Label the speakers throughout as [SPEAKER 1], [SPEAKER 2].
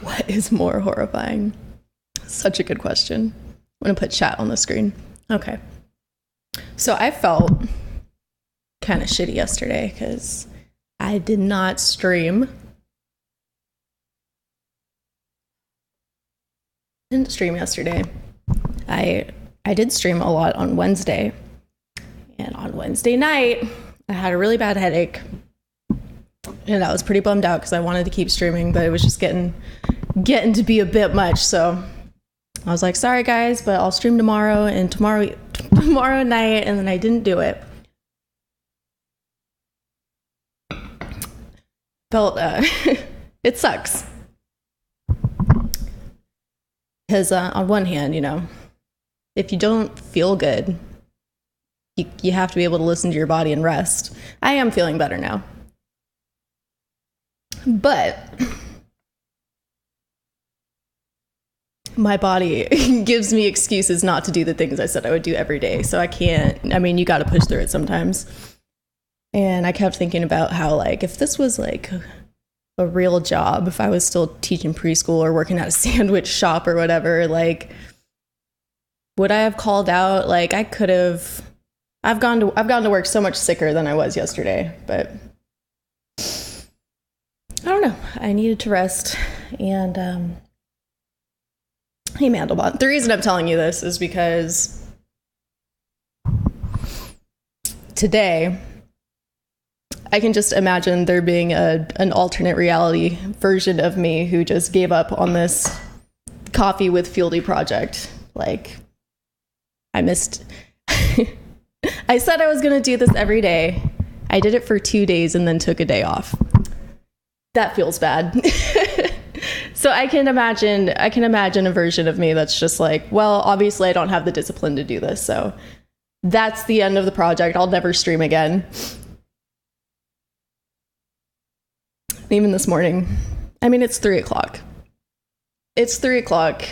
[SPEAKER 1] What is more horrifying? Such a good question. I'm going to put chat on the screen. Okay. So I felt kind of shitty yesterday because I did not stream. Didn't stream yesterday. I did stream a lot on Wednesday. And on Wednesday night, I had a really bad headache. And I was pretty bummed out because I wanted to keep streaming, but it was just getting to be a bit much. So I was like, sorry guys, but I'll stream tomorrow and tomorrow night, and then I didn't do it. Felt it sucks. Because on one hand, you know, if you don't feel good, you have to be able to listen to your body and rest. I am feeling better now. But my body gives me excuses not to do the things I said I would do every day. So I can't, I mean, you got to push through it sometimes. And I kept thinking about how, like, if this was like a real job, if I was still teaching preschool or working at a sandwich shop or whatever, like, would I have called out? Like, I could have, I've gone to work so much sicker than I was yesterday, but I don't know. I needed to rest. And hey, Mandelbot. The reason I'm telling you this is because today I can just imagine there being an alternate reality version of me who just gave up on this coffee with Fieldy project. Like, I missed. I said I was going to do this every day. I did it for 2 days and then took a day off. That feels bad. So I can imagine a version of me that's just like, well, obviously I don't have the discipline to do this. So that's the end of the project. I'll never stream again. Even this morning, I mean, it's 3:00. It's 3:00.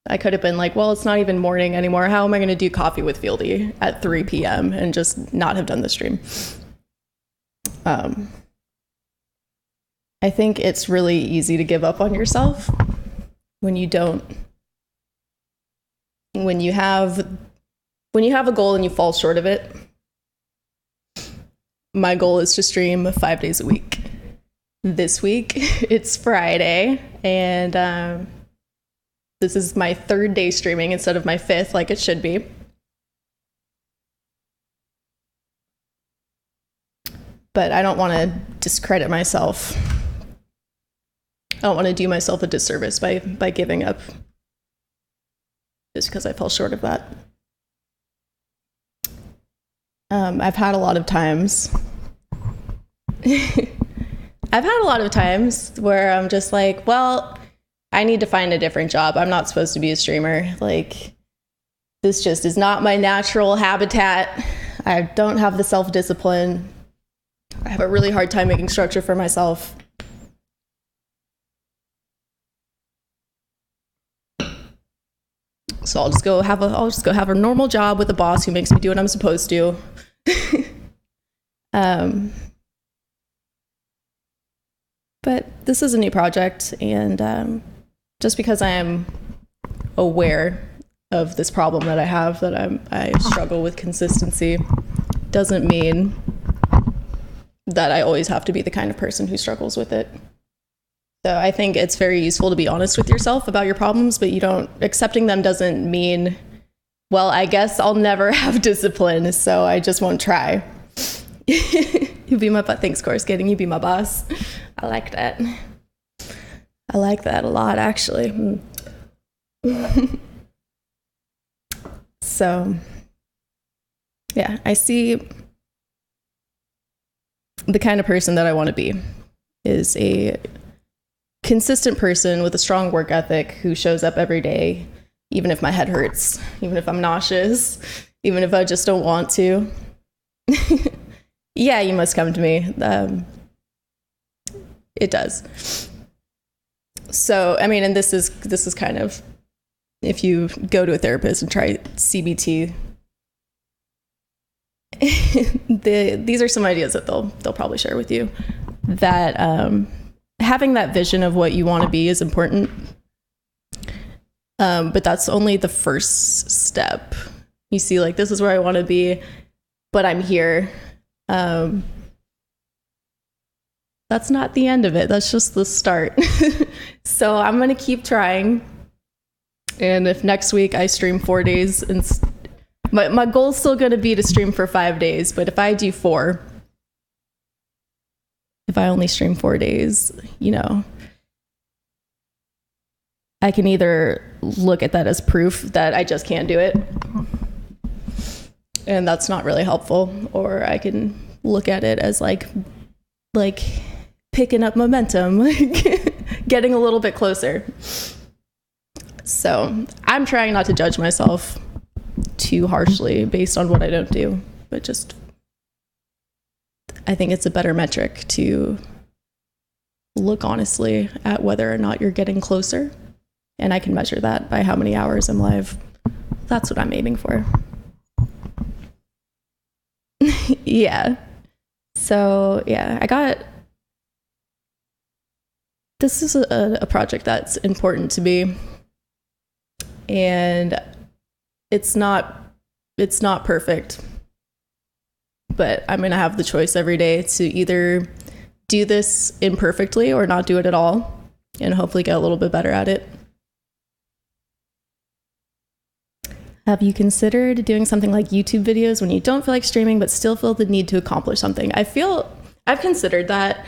[SPEAKER 1] I could have been like, well, it's not even morning anymore. How am I going to do coffee with Fieldy at 3 p.m. and just not have done the stream? I think it's really easy to give up on yourself when you have a goal and you fall short of it. My goal is to stream 5 days a week. This week, it's Friday, and this is my 3rd day streaming instead of my 5th, like it should be. But I don't want to discredit myself. I don't want to do myself a disservice by giving up just because I fell short of that. I've had a lot of times where I'm just like, well, I need to find a different job. I'm not supposed to be a streamer. Like, this just is not my natural habitat. I don't have the self-discipline. I have a really hard time making structure for myself. So I'll just go have a normal job with a boss who makes me do what I'm supposed to. But this is a new project, and just because I am aware of this problem that I have, that I struggle with consistency, doesn't mean that I always have to be the kind of person who struggles with it. So I think it's very useful to be honest with yourself about your problems, but accepting them doesn't mean, well, I guess I'll never have discipline, so I just won't try. You be my boss. Thanks, Corscating. You be my boss. I like that. I like that a lot, actually. So, yeah, I see the kind of person that I want to be is a consistent person with a strong work ethic who shows up every day, even if my head hurts, even if I'm nauseous, even if I just don't want to. Yeah, you must come to me. It does. So, I mean, and this is kind of, if you go to a therapist and try CBT, these are some ideas that they'll probably share with you, that having that vision of what you want to be is important. But that's only the first step. You see, like, this is where I want to be, but I'm here. That's not the end of it. That's just the start. So I'm going to keep trying. And if next week I stream 4 days, and my goal is still going to be to stream for 5 days, but if I do 4, if I only stream 4 days, you know, I can either look at that as proof that I just can't do it, and that's not really helpful, or I can look at it as like picking up momentum, like getting a little bit closer. So I'm trying not to judge myself too harshly based on what I don't do, but just, I think it's a better metric to look honestly at whether or not you're getting closer. And I can measure that by how many hours I'm live. That's what I'm aiming for. Yeah. So yeah, this is a project that's important to me. And it's not perfect, but I'm going to have the choice every day to either do this imperfectly or not do it at all, and hopefully get a little bit better at it. Have you considered doing something like YouTube videos when you don't feel like streaming but still feel the need to accomplish something? I've considered that,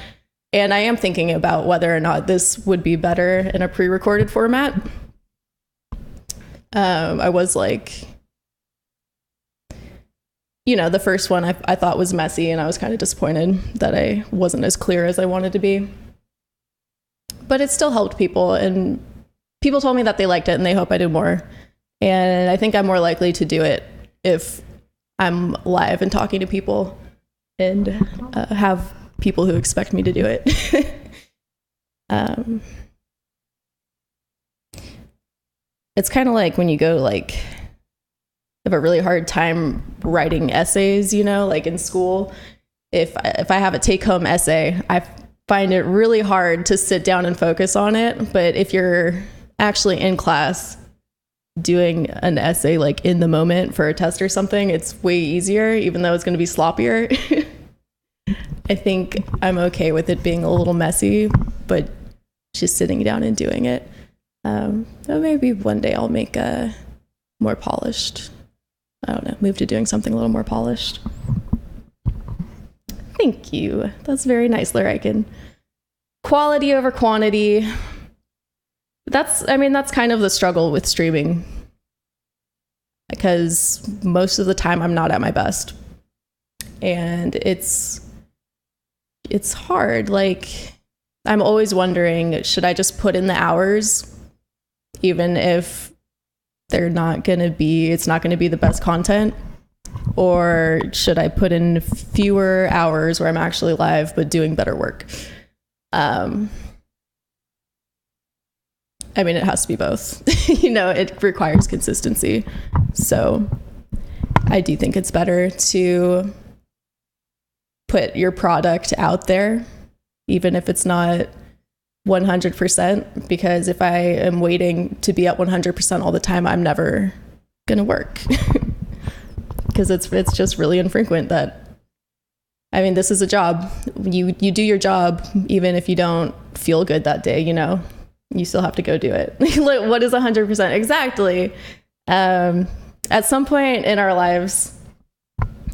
[SPEAKER 1] and I am thinking about whether or not this would be better in a pre-recorded format. I was like, you know, the first one I thought was messy, and I was kind of disappointed that I wasn't as clear as I wanted to be. But it still helped people, and people told me that they liked it and they hope I do more. And I think I'm more likely to do it if I'm live and talking to people and have people who expect me to do it. It's kind of like when you go, like, have a really hard time writing essays, you know, like in school. If I have a take-home essay, I find it really hard to sit down and focus on it. But if you're actually in class doing an essay, like in the moment for a test or something, it's way easier, even though it's going to be sloppier. I think I'm okay with it being a little messy, but just sitting down and doing it. So maybe one day I'll make a more polished, I don't know, move to doing something a little more polished. Thank you. That's very nice, Larrikin. Quality over quantity. That's kind of the struggle with streaming, because most of the time I'm not at my best, and it's hard. Like, I'm always wondering, should I just put in the hours, even if it's not going to be the best content, or should I put in fewer hours where I'm actually live but doing better work? It has to be both. You know, it requires consistency. So I do think it's better to put your product out there, even if it's not 100%, because if I am waiting to be at 100% all the time, I'm never going to work. Because it's just really infrequent that, this is a job. You do your job even if you don't feel good that day, you know. You still have to go do it. What is 100%? Exactly. At some point in our lives,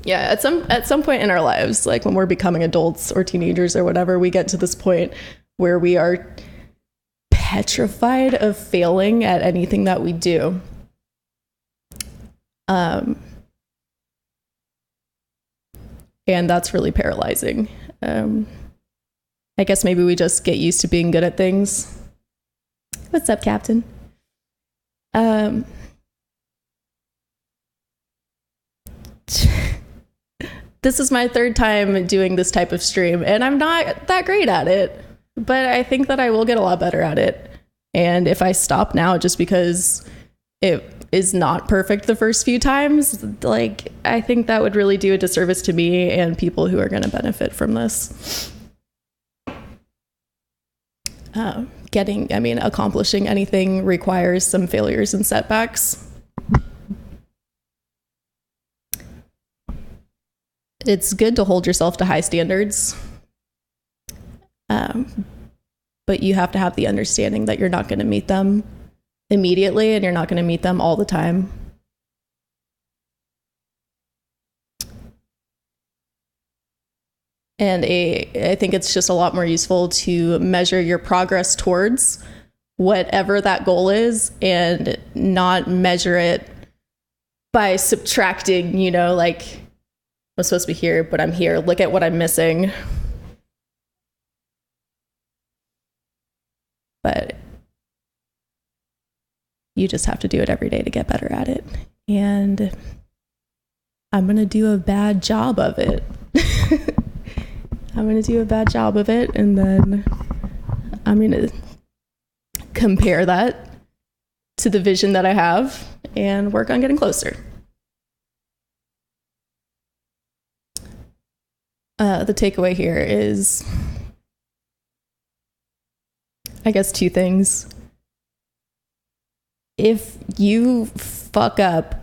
[SPEAKER 1] at some point in our lives, like when we're becoming adults or teenagers or whatever, we get to this point where we are petrified of failing at anything that we do. And that's really paralyzing. I guess maybe we just get used to being good at things. What's up, Captain? This is my third time doing this type of stream, and I'm not that great at it, but I think that I will get a lot better at it. And if I stop now just because it is not perfect the first few times, like, I think that would really do a disservice to me and people who are going to benefit from this. Accomplishing anything requires some failures and setbacks. It's good to hold yourself to high standards, but you have to have the understanding that you're not going to meet them immediately and you're not going to meet them all the time. And I think it's just a lot more useful to measure your progress towards whatever that goal is and not measure it by subtracting, like, I'm supposed to be here, but I'm here. Look at what I'm missing. But you just have to do it every day to get better at it. And I'm going to do a bad job of it. I'm going to do a bad job of it, and then I'm going to compare that to the vision that I have and work on getting closer. The takeaway here is, I guess, two things. If you fuck up,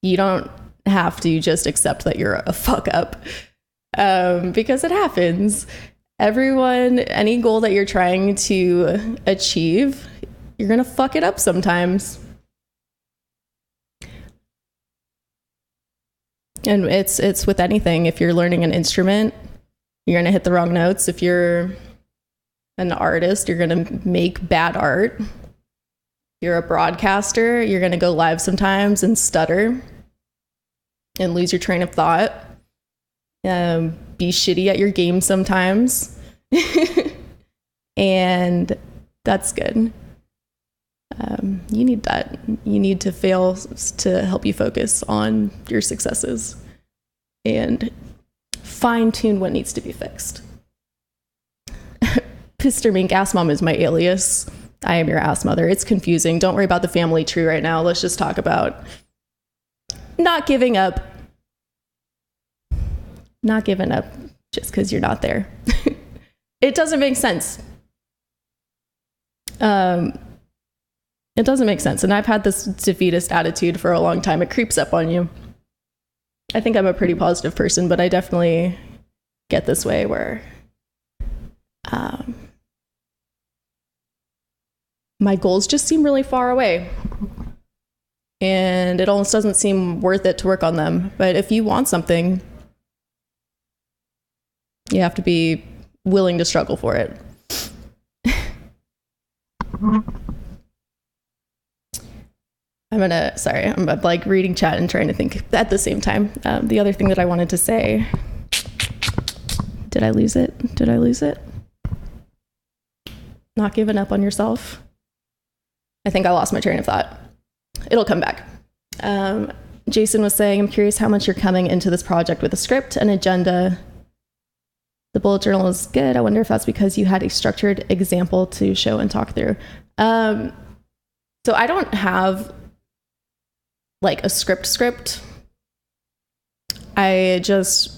[SPEAKER 1] you don't have to just accept that you're a fuck up. Because it happens. Everyone, any goal that you're trying to achieve, you're going to fuck it up sometimes. And it's with anything. If you're learning an instrument, you're going to hit the wrong notes. If you're an artist, you're going to make bad art. If you're a broadcaster, you're going to go live sometimes and stutter and lose your train of thought. Be shitty at your game sometimes. And that's good. You need that. You need to fail to help you focus on your successes and fine tune what needs to be fixed. Pister Mink, Ass Mom is my alias. I am your ass mother. It's confusing. Don't worry about the family tree right now. Let's just talk about not giving up. Not giving up just because you're not there. It doesn't make sense. It doesn't make sense. And I've had this defeatist attitude for a long time. It creeps up on you. I think I'm a pretty positive person, but I definitely get this way where my goals just seem really far away. And it almost doesn't seem worth it to work on them. But if you want something, you have to be willing to struggle for it. I'm like reading chat and trying to think at the same time. The other thing that I wanted to say, did I lose it? Not giving up on yourself. I think I lost my train of thought. It'll come back. Jason was saying, I'm curious how much you're coming into this project with a script and agenda. The bullet journal is good. I wonder if that's because you had a structured example to show and talk through. So I don't have like a script. I just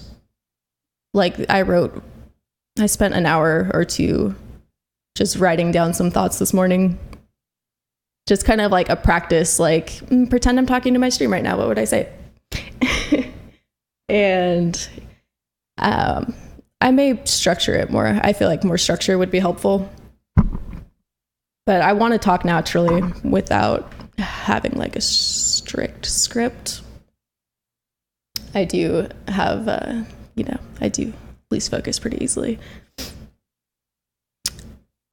[SPEAKER 1] I spent an hour or two just writing down some thoughts this morning. Just kind of like a practice, like pretend I'm talking to my stream right now. What would I say? And I may structure it more. I feel like more structure would be helpful. But I want to talk naturally without having like a strict script. I do have, I do lose focus pretty easily.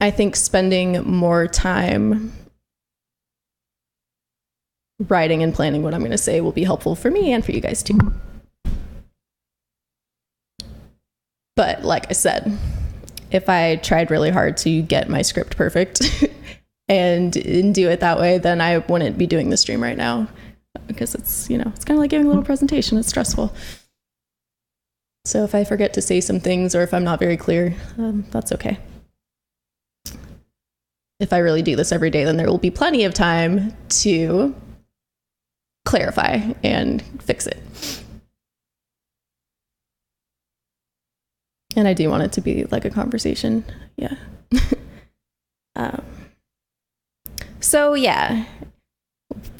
[SPEAKER 1] I think spending more time writing and planning what I'm going to say will be helpful for me and for you guys too. But like I said, if I tried really hard to get my script perfect and do it that way, then I wouldn't be doing the stream right now, because it's kind of like giving a little presentation. It's stressful. So if I forget to say some things or if I'm not very clear, that's okay. If I really do this every day, then there will be plenty of time to clarify and fix it. And I do want it to be like a conversation. Yeah. So yeah,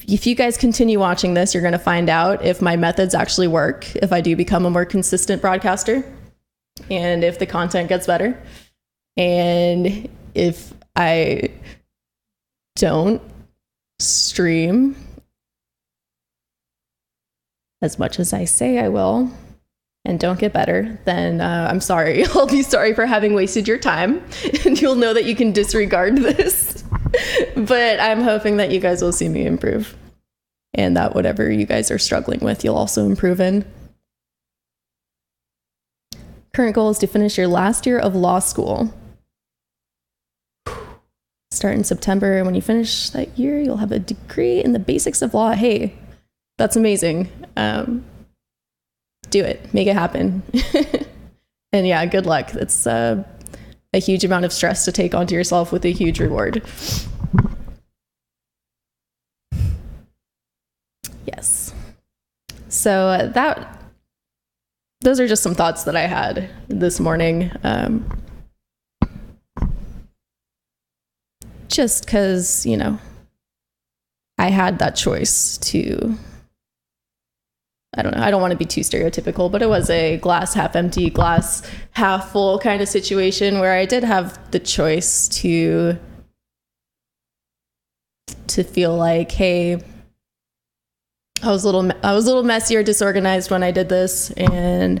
[SPEAKER 1] if you guys continue watching this, you're going to find out if my methods actually work, if I do become a more consistent broadcaster, and if the content gets better, and if I don't stream as much as I say I will and don't get better, then I'm sorry. I'll be sorry for having wasted your time, and you'll know that you can disregard this. But I'm hoping that you guys will see me improve, and that whatever you guys are struggling with, you'll also improve in. Current goal is to finish your last year of law school. Start in September. When you finish that year, you'll have a degree in the basics of law. Hey, that's amazing. Do it. Make it happen. And yeah, good luck. It's a huge amount of stress to take onto yourself with a huge reward. Yes. So those are just some thoughts that I had this morning. Just because, you know, I had that choice to, I don't know, I don't want to be too stereotypical, but it was a glass half empty, glass half full kind of situation where I did have the choice to feel like, hey, I was a little messy or disorganized when I did this, and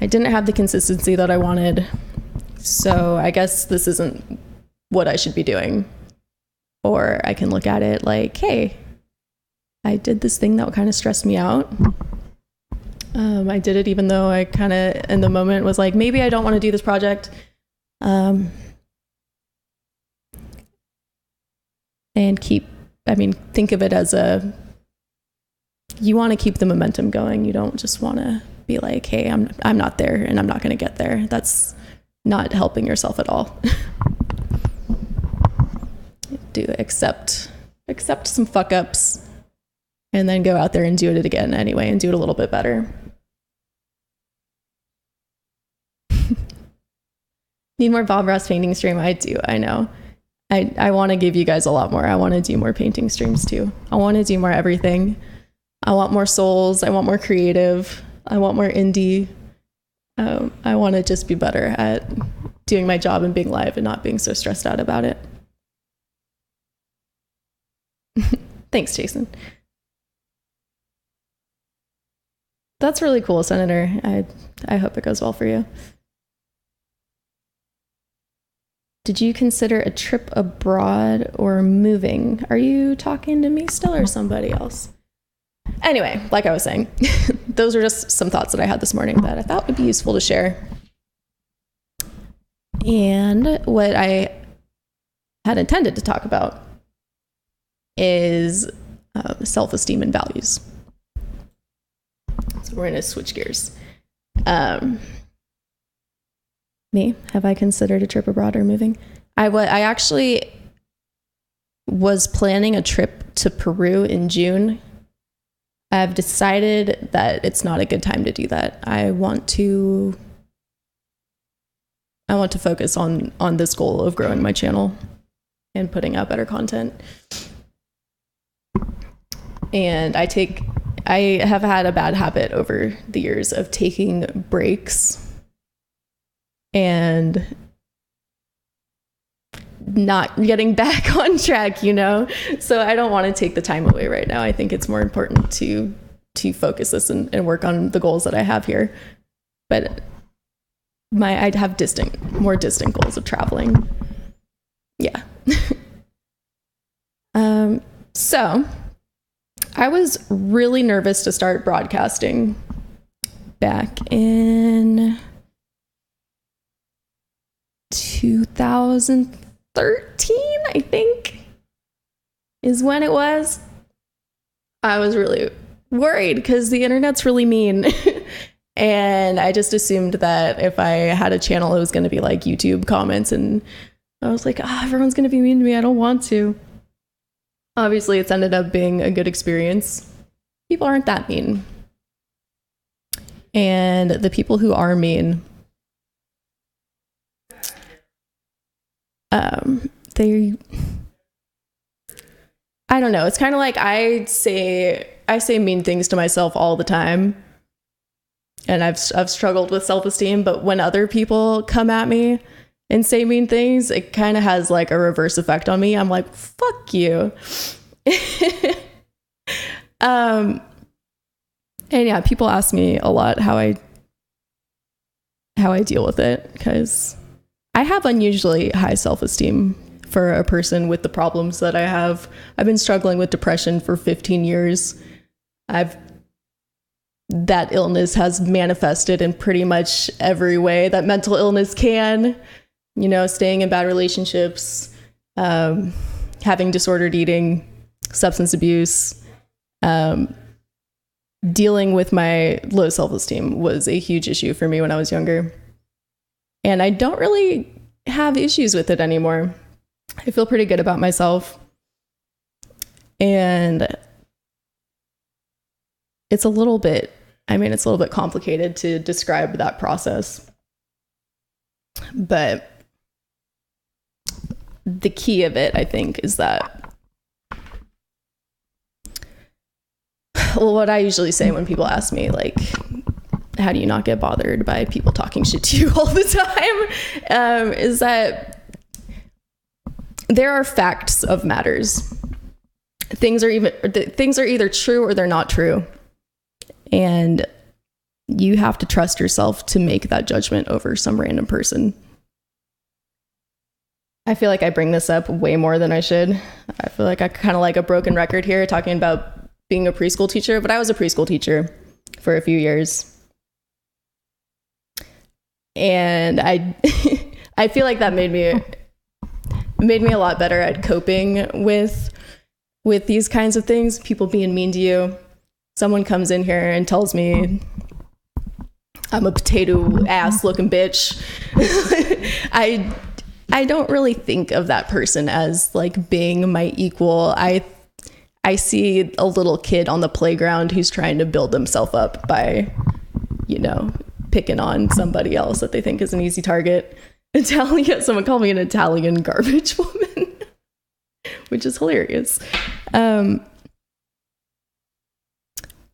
[SPEAKER 1] I didn't have the consistency that I wanted. So I guess this isn't what I should be doing. Or I can look at it like, hey, I did this thing that kind of stressed me out. I did it even though I kind of in the moment was like, maybe I don't want to do this project. And think of it as you want to keep the momentum going. You don't just want to be like, hey, I'm not there and I'm not going to get there. That's not helping yourself at all. Do accept some fuck ups and then go out there and do it again anyway and do it a little bit better. Need more Bob Ross painting stream? I do. I know. I want to give you guys a lot more. I want to do more painting streams too. I want to do more everything. I want more souls. I want more creative. I want more indie. I want to just be better at doing my job and being live and not being so stressed out about it. Thanks, Jason. That's really cool, Senator. I hope it goes well for you. Did you consider a trip abroad or moving? Are you talking to me still or somebody else? Anyway, like I was saying, those are just some thoughts that I had this morning that I thought would be useful to share. And what I had intended to talk about is self-esteem and values. So we're going to switch gears. Me, have I considered a trip abroad or moving? I actually was planning a trip to Peru in June. I've decided that it's not a good time to do that. I want to focus on this goal of growing my channel and putting out better content. And I have had a bad habit over the years of taking breaks and not getting back on track, you know? So I don't want to take the time away right now. I think it's more important to focus this and work on the goals that I have here. But I'd have more distant goals of traveling. Yeah. So I was really nervous to start broadcasting back in 2013, I think, is when it was. I was really worried because the internet's really mean. And I just assumed that if I had a channel, it was going to be like YouTube comments. And I was like, everyone's going to be mean to me. I don't want to. Obviously, it's ended up being a good experience. People aren't that mean. And the people who are mean I don't know. It's kind of like I say mean things to myself all the time. And I've struggled with self-esteem, but when other people come at me and say mean things, it kind of has like a reverse effect on me. I'm like, fuck you. And yeah, people ask me a lot how I deal with it, because I have unusually high self-esteem for a person with the problems that I have. I've been struggling with depression for 15 years. That illness has manifested in pretty much every way that mental illness can, staying in bad relationships, having disordered eating, substance abuse, dealing with my low self-esteem was a huge issue for me when I was younger. And I don't really have issues with it anymore. I feel pretty good about myself. And it's a little bit complicated to describe that process. But the key of it, I think, is that, well, what I usually say when people ask me, like, how do you not get bothered by people talking shit to you all the time, is that there are facts of matters. Things are either true or they're not true. And you have to trust yourself to make that judgment over some random person. I feel like I bring this up way more than I should. I feel like I kind of like a broken record here talking about being a preschool teacher, but I was a preschool teacher for a few years. And I feel like that made me a lot better at coping with these kinds of things, people being mean to you. Someone comes in here and tells me I'm a potato ass looking bitch. I don't really think of that person as like being my equal. I see a little kid on the playground who's trying to build himself up by, picking on somebody else that they think is an easy target. Someone called me an Italian garbage woman, which is hilarious.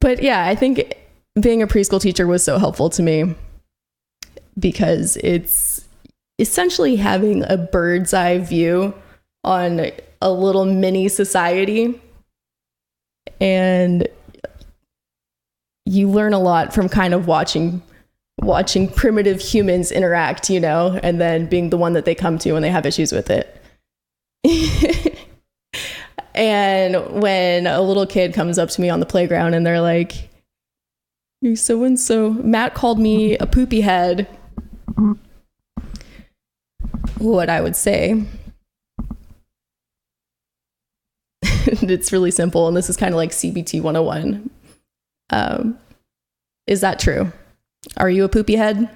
[SPEAKER 1] But yeah, I think being a preschool teacher was so helpful to me because it's essentially having a bird's eye view on a little mini society. And you learn a lot from kind of watching primitive humans interact, and then being the one that they come to when they have issues with it. And when a little kid comes up to me on the playground and they're like, "Hey, so-and-so, Matt called me a poopy head," what I would say, it's really simple, and this is kind of like CBT 101. Is that true? Are you a poopy head?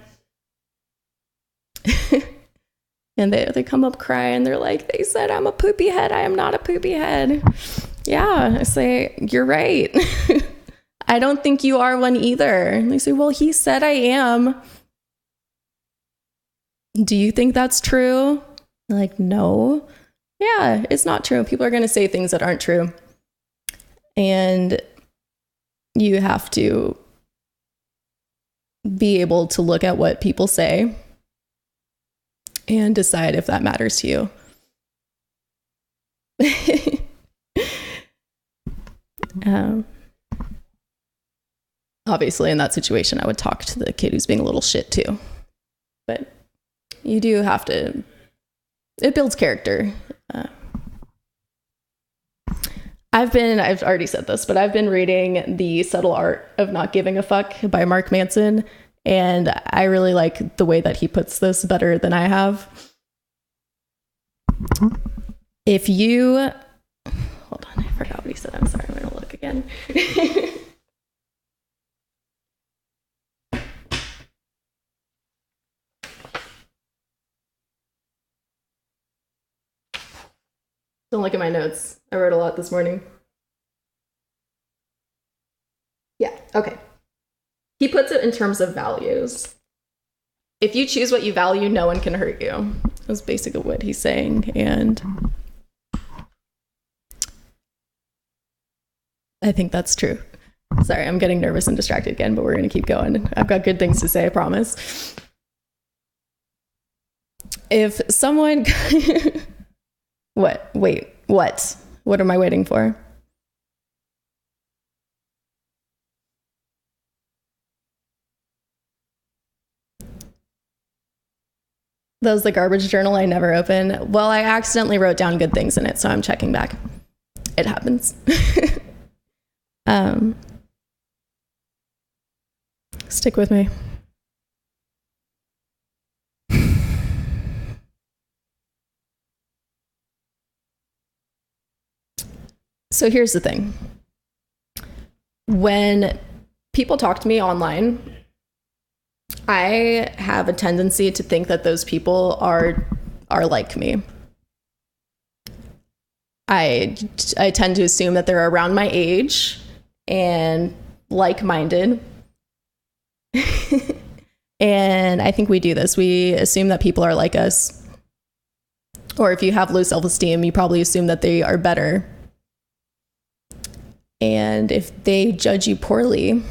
[SPEAKER 1] And they come up crying. They're like, "They said I'm a poopy head. I am not a poopy head." Yeah, I say, "You're right." "I don't think you are one either." And they say, "Well, he said I am." "Do you think that's true?" I'm like, "No." Yeah, it's not true. People are going to say things that aren't true. And you have to be able to look at what people say and decide if that matters to you. Obviously, in that situation, I would talk to the kid who's being a little shit too. But you do have to, it builds character. I've already said this, but I've been reading The Subtle Art of Not Giving a Fuck by Mark Manson, and I really like the way that he puts this better than I have. If you, hold on, I forgot what he said. I'm sorry, I'm going to look again. Don't look at my notes. I wrote a lot this morning. Yeah, okay. He puts it in terms of values. If you choose what you value, no one can hurt you. That's basically what he's saying. And I think that's true. Sorry, I'm getting nervous and distracted again, but we're going to keep going. I've got good things to say, I promise. If someone... What? Wait, what? What am I waiting for? That was the garbage journal I never open. Well, I accidentally wrote down good things in it, so I'm checking back. It happens. Stick with me. So here's the thing. When people talk to me online, I have a tendency to think that those people are like me. I tend to assume that they're around my age and like-minded. And I think we do this. We assume that people are like us. Or if you have low self-esteem, you probably assume that they are better. And if they judge you poorly,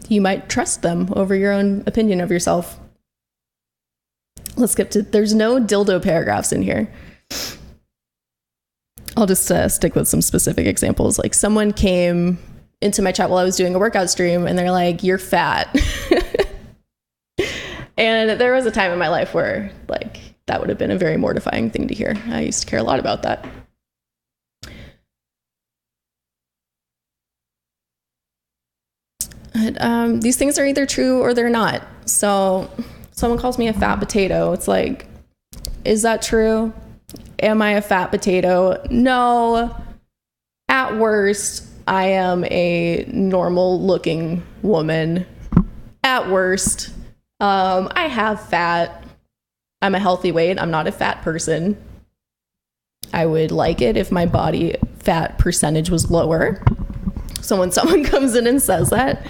[SPEAKER 1] you might trust them over your own opinion of yourself. Let's skip to, there's no dildo paragraphs in here. I'll just stick with some specific examples. Like someone came into my chat while I was doing a workout stream and they're like, "You're fat." And there was a time in my life where like that would have been a very mortifying thing to hear. I used to care a lot about that. But, these things are either true or they're not. So someone calls me a fat potato. It's like, is that true? Am I a fat potato? No. At worst, I am a normal looking woman. At worst, I have fat. I'm a healthy weight. I'm not a fat person. I would like it if my body fat percentage was lower. So when someone comes in and says that,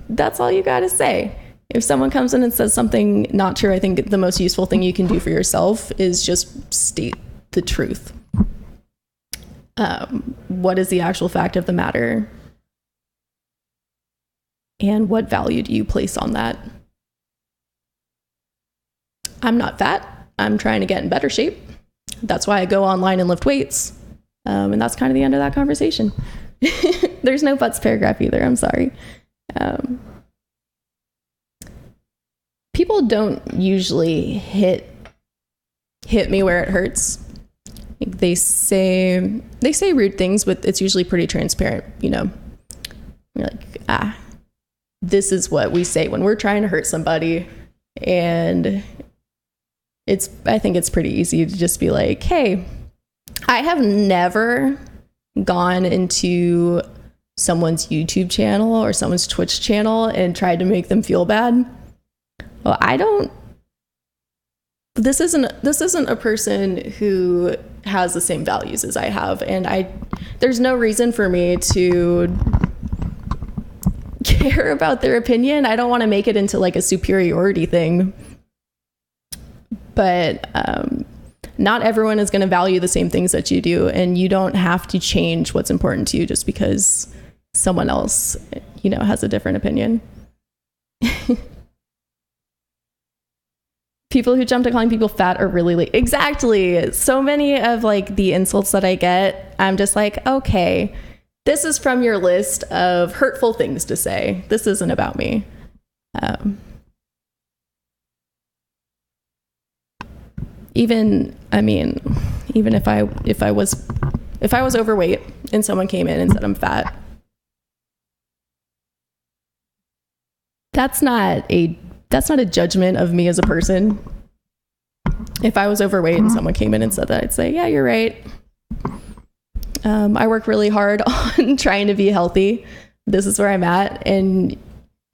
[SPEAKER 1] that's all you got to say. If someone comes in and says something not true, I think the most useful thing you can do for yourself is just state the truth. What is the actual fact of the matter? And what value do you place on that? I'm not fat. I'm trying to get in better shape. That's why I go online and lift weights. And that's kind of the end of that conversation. There's no buts paragraph either. I'm sorry. People don't usually hit me where it hurts. Like they say rude things, but it's usually pretty transparent. You know, you're like, this is what we say when we're trying to hurt somebody, and I think it's pretty easy to just be like, hey, I have never gone into someone's YouTube channel or someone's Twitch channel and tried to make them feel bad. Well, this isn't a person who has the same values as I have, and there's no reason for me to care about their opinion. I don't want to make it into like a superiority thing. But not everyone is going to value the same things that you do, and you don't have to change what's important to you just because someone else, has a different opinion. People who jump to calling people fat are really late. Exactly. So many of like the insults that I get, I'm just like, okay, this is from your list of hurtful things to say. This isn't about me. Even if I was overweight and someone came in and said I'm fat, that's not a judgment of me as a person. If I was overweight and someone came in and said that, I'd say, yeah, you're right. I work really hard on trying to be healthy. This is where I'm at. And,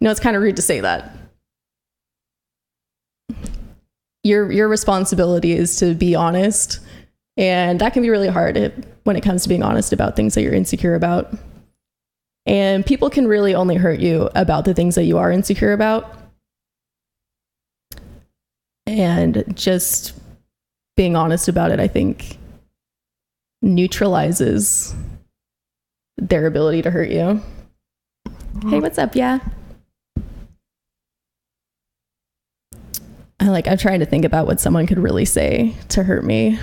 [SPEAKER 1] it's kind of rude to say that. Your responsibility is to be honest. And that can be really hard when it comes to being honest about things that you're insecure about. And people can really only hurt you about the things that you are insecure about. And just being honest about it, I think, neutralizes their ability to hurt you. Hey, what's up? Yeah. I'm trying to think about what someone could really say to hurt me,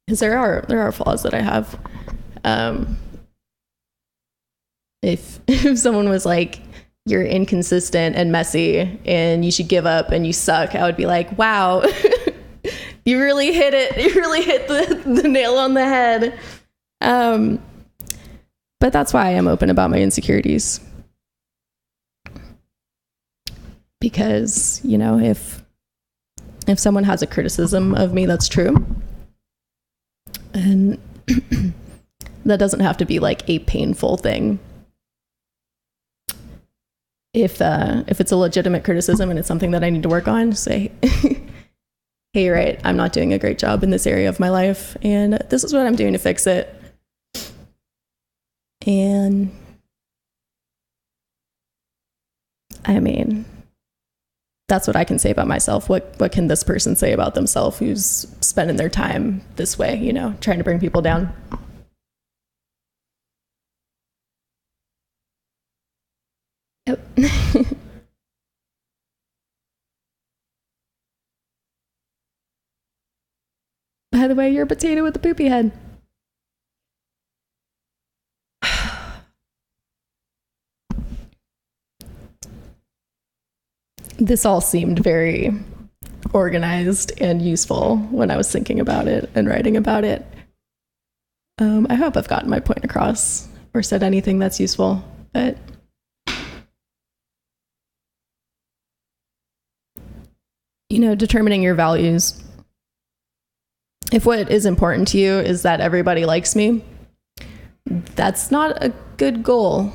[SPEAKER 1] because there are flaws that I have. If someone was like, you're inconsistent and messy and you should give up and you suck, I would be like, wow, you really hit it. You really hit the nail on the head. But that's why I am open about my insecurities. Because, if someone has a criticism of me that's true, and that doesn't have to be like a painful thing. If it's a legitimate criticism and it's something that I need to work on, say, hey, you're right, I'm not doing a great job in this area of my life, and this is what I'm doing to fix it. And I mean, that's what I can say about myself. What can this person say about themselves who's spending their time this way, trying to bring people down? Yep. By the way, you're a potato with a poopy head. This all seemed very organized and useful when I was thinking about it and writing about it. I hope I've gotten my point across or said anything that's useful, but determining your values. If what is important to you is that everybody likes me, that's not a good goal,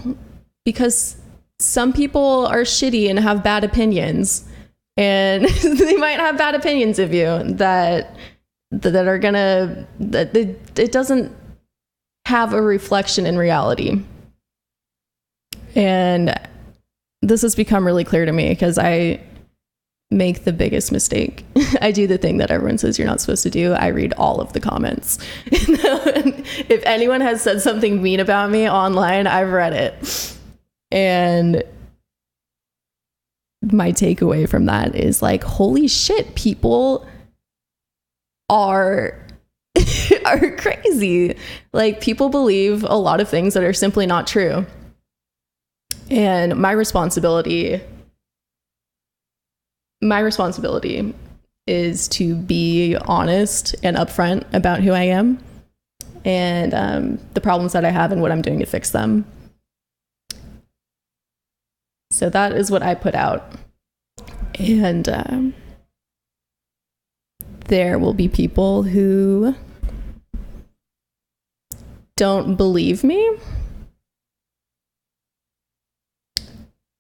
[SPEAKER 1] because some people are shitty and have bad opinions, and they might have bad opinions of you that are gonna, that it doesn't have a reflection in reality. And this has become really clear to me because I make the biggest mistake. I do the thing that everyone says you're not supposed to do. I read all of the comments. If anyone has said something mean about me online, I've read it. And my takeaway from that is like, holy shit, people are crazy. Like, people believe a lot of things that are simply not true. And my responsibility is to be honest and upfront about who I am and the problems that I have and what I'm doing to fix them. So that is what I put out. And there will be people who don't believe me.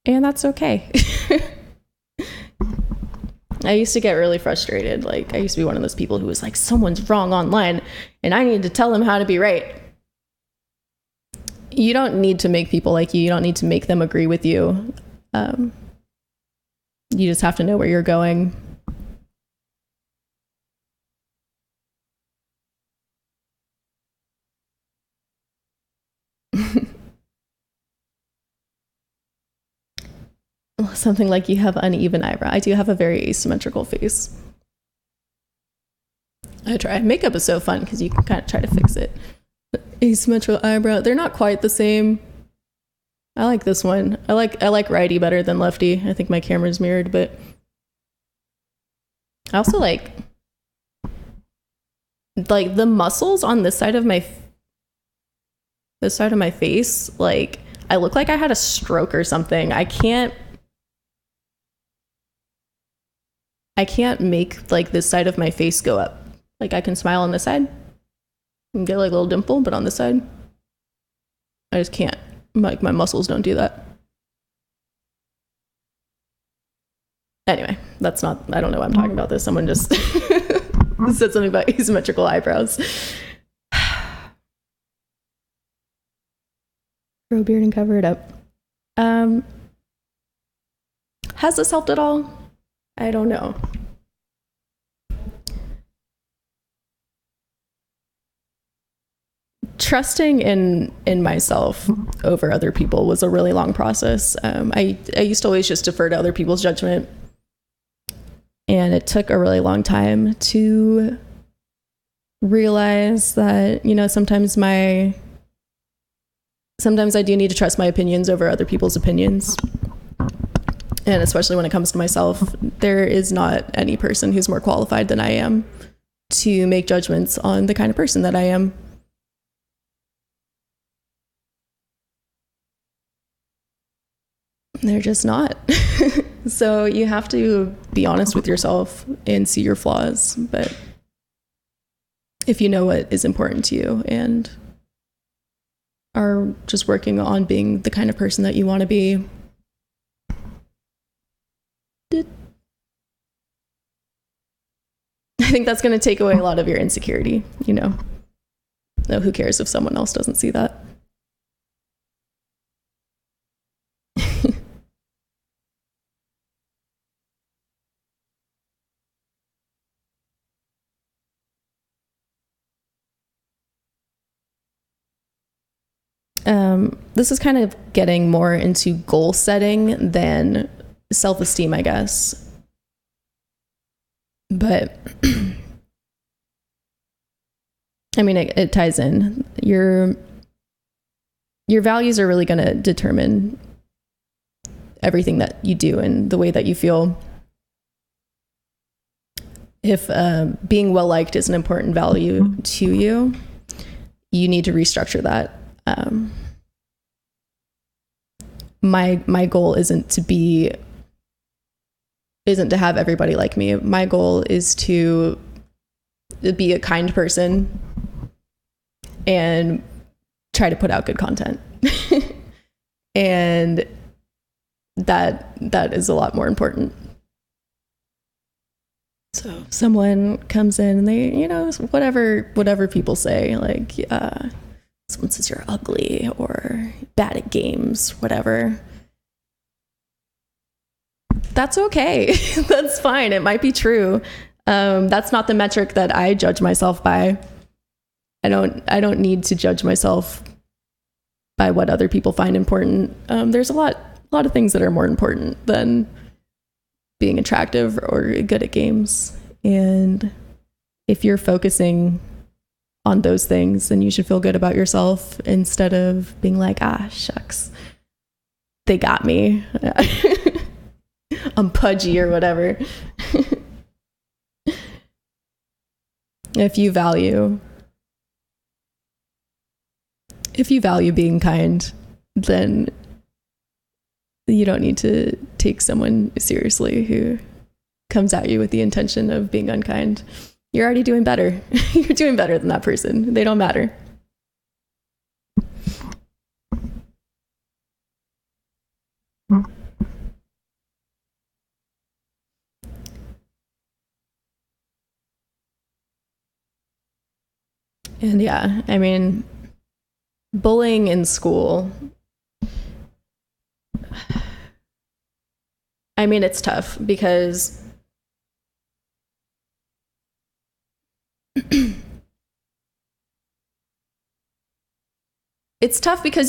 [SPEAKER 1] And that's okay. I used to get really frustrated. Like, I used to be one of those people who was like, someone's wrong online and I need to tell them how to be right. You don't need to make people like you. You don't need to make them agree with you. You just have to know where you're going. Something like, you have uneven eyebrow. I do have a very asymmetrical face. I try. Makeup is so fun because you can kind of try to fix it. Asymmetrical eyebrow. They're not quite the same. I like this one. I like righty better than lefty. I think my camera's mirrored, but I also like the muscles on this side of my face. Like, I look like I had a stroke or something. I can't make like this side of my face go up. Like, I can smile on this side and get like a little dimple, but on this side, I just can't. Like, my muscles don't do that. Anyway, that's not, I don't know why I'm talking about this. Someone just said something about asymmetrical eyebrows. Grow a beard and cover it up. Has this helped at all? I don't know. trusting in myself over other people was a really long process. I used to always just defer to other people's judgment, and it took a really long time to realize that, you know, sometimes I do need to trust my opinions over other people's opinions. And especially when it comes to myself, there is not any person who's more qualified than I am to make judgments on the kind of person that I am. They're just not. So you have to be honest with yourself and see your flaws. But if you know what is important to you and are just working on being the kind of person that you want to be, I think that's going to take away a lot of your insecurity, you know. No, who cares if someone else doesn't see that? This is kind of getting more into goal setting than self-esteem, I guess. But I mean, it ties in. Your values are really going to determine everything that you do and the way that you feel. If being well liked is an important value to you, you need to restructure that. My goal isn't to have everybody like me. My goal is to be a kind person and try to put out good content. And that is a lot more important. So someone comes in and they, you know, whatever people say, like, someone says you're ugly or bad at games, whatever. That's okay. That's fine. It might be true. That's not the metric that I judge myself by. I don't need to judge myself by what other people find important. There's a lot of things that are more important than being attractive or good at games. And if you're focusing on those things, then you should feel good about yourself instead of being like, shucks, they got me. I'm pudgy or whatever. If you value being kind, then you don't need to take someone seriously who comes at you with the intention of being unkind. You're already doing better. You're doing better than that person. They don't matter. And yeah, I mean, bullying in school, I mean, it's tough because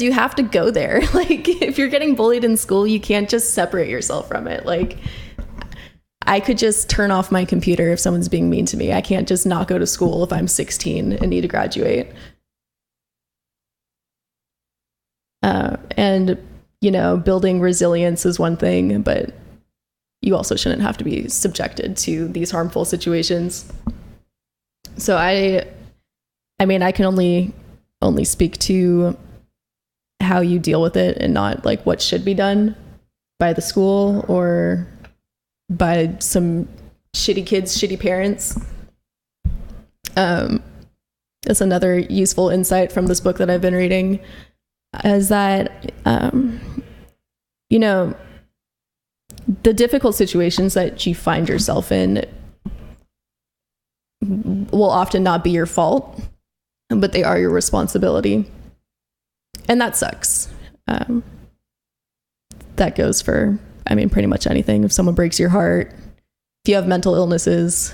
[SPEAKER 1] you have to go there. Like, if you're getting bullied in school, you can't just separate yourself from it. Like, I could just turn off my computer if someone's being mean to me. I can't just not go to school if I'm 16 and need to graduate. And, you know, building resilience is one thing, but you also shouldn't have to be subjected to these harmful situations. So I mean, I can only speak to how you deal with it and not like what should be done by the school or by some shitty kids, shitty parents. That's another useful insight from this book that I've been reading, is that, you know, the difficult situations that you find yourself in will often not be your fault, but they are your responsibility. And that sucks. That goes for, I mean, pretty much anything. If someone breaks your heart, if you have mental illnesses,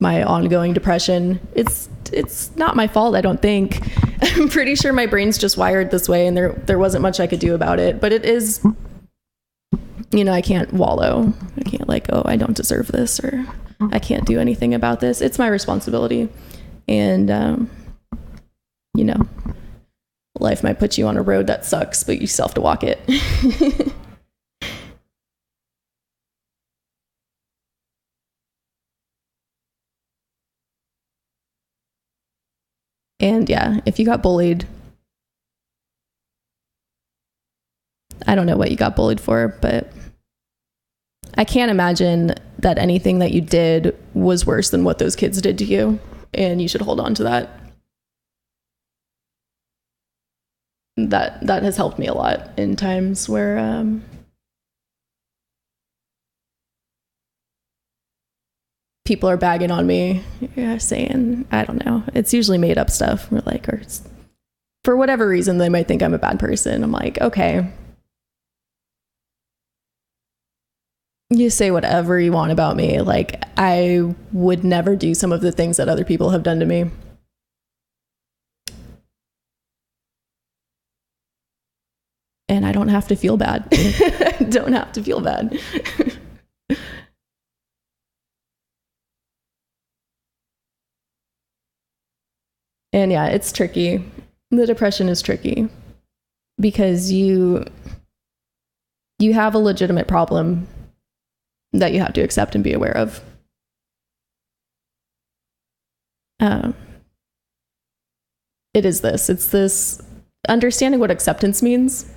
[SPEAKER 1] my ongoing depression, it's it's not my fault, I don't think. I'm pretty sure my brain's just wired this way, and there wasn't much I could do about it. But it is, you know, I can't wallow. I can't like, oh, I don't deserve this, or I can't do anything about this. It's my responsibility. And, you know, life might put you on a road that sucks, but you still have to walk it. And yeah, if you got bullied, I don't know what you got bullied for, but I can't imagine that anything that you did was worse than what those kids did to you, and you should hold on to that. That has helped me a lot in times where people are bagging on me, saying, I don't know, it's usually made up stuff. We're like, or for whatever reason, they might think I'm a bad person. I'm like, okay, you say whatever you want about me. Like, I would never do some of the things that other people have done to me. And I don't have to feel bad. I don't have to feel bad. And yeah, it's tricky. The depression is tricky because you have a legitimate problem that you have to accept and be aware of. It's this understanding what acceptance means.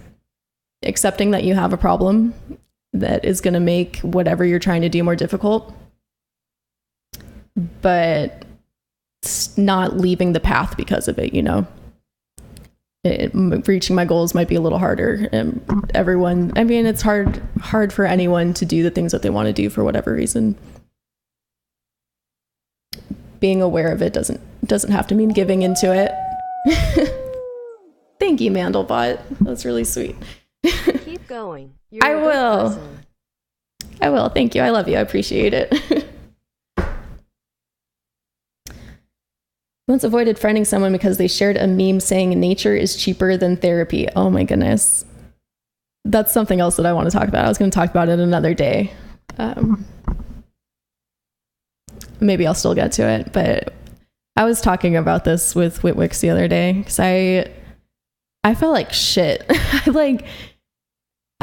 [SPEAKER 1] Accepting that you have a problem that is going to make whatever you're trying to do more difficult, but not leaving the path because of it, you know. Reaching my goals might be a little harder. And everyone, I mean, it's hard for anyone to do the things that they want to do for whatever reason. Being aware of it doesn't have to mean giving into it. Thank you, Mandelbot. That's really sweet.
[SPEAKER 2] Keep going.
[SPEAKER 1] I will. Thank you. I love you. I appreciate it. Once avoided friending someone because they shared a meme saying nature is cheaper than therapy. Oh my goodness. That's something else that I want to talk about. I was going to talk about it another day. Maybe I'll still get to it, but I was talking about this with Whitwicks the other day because I felt like shit.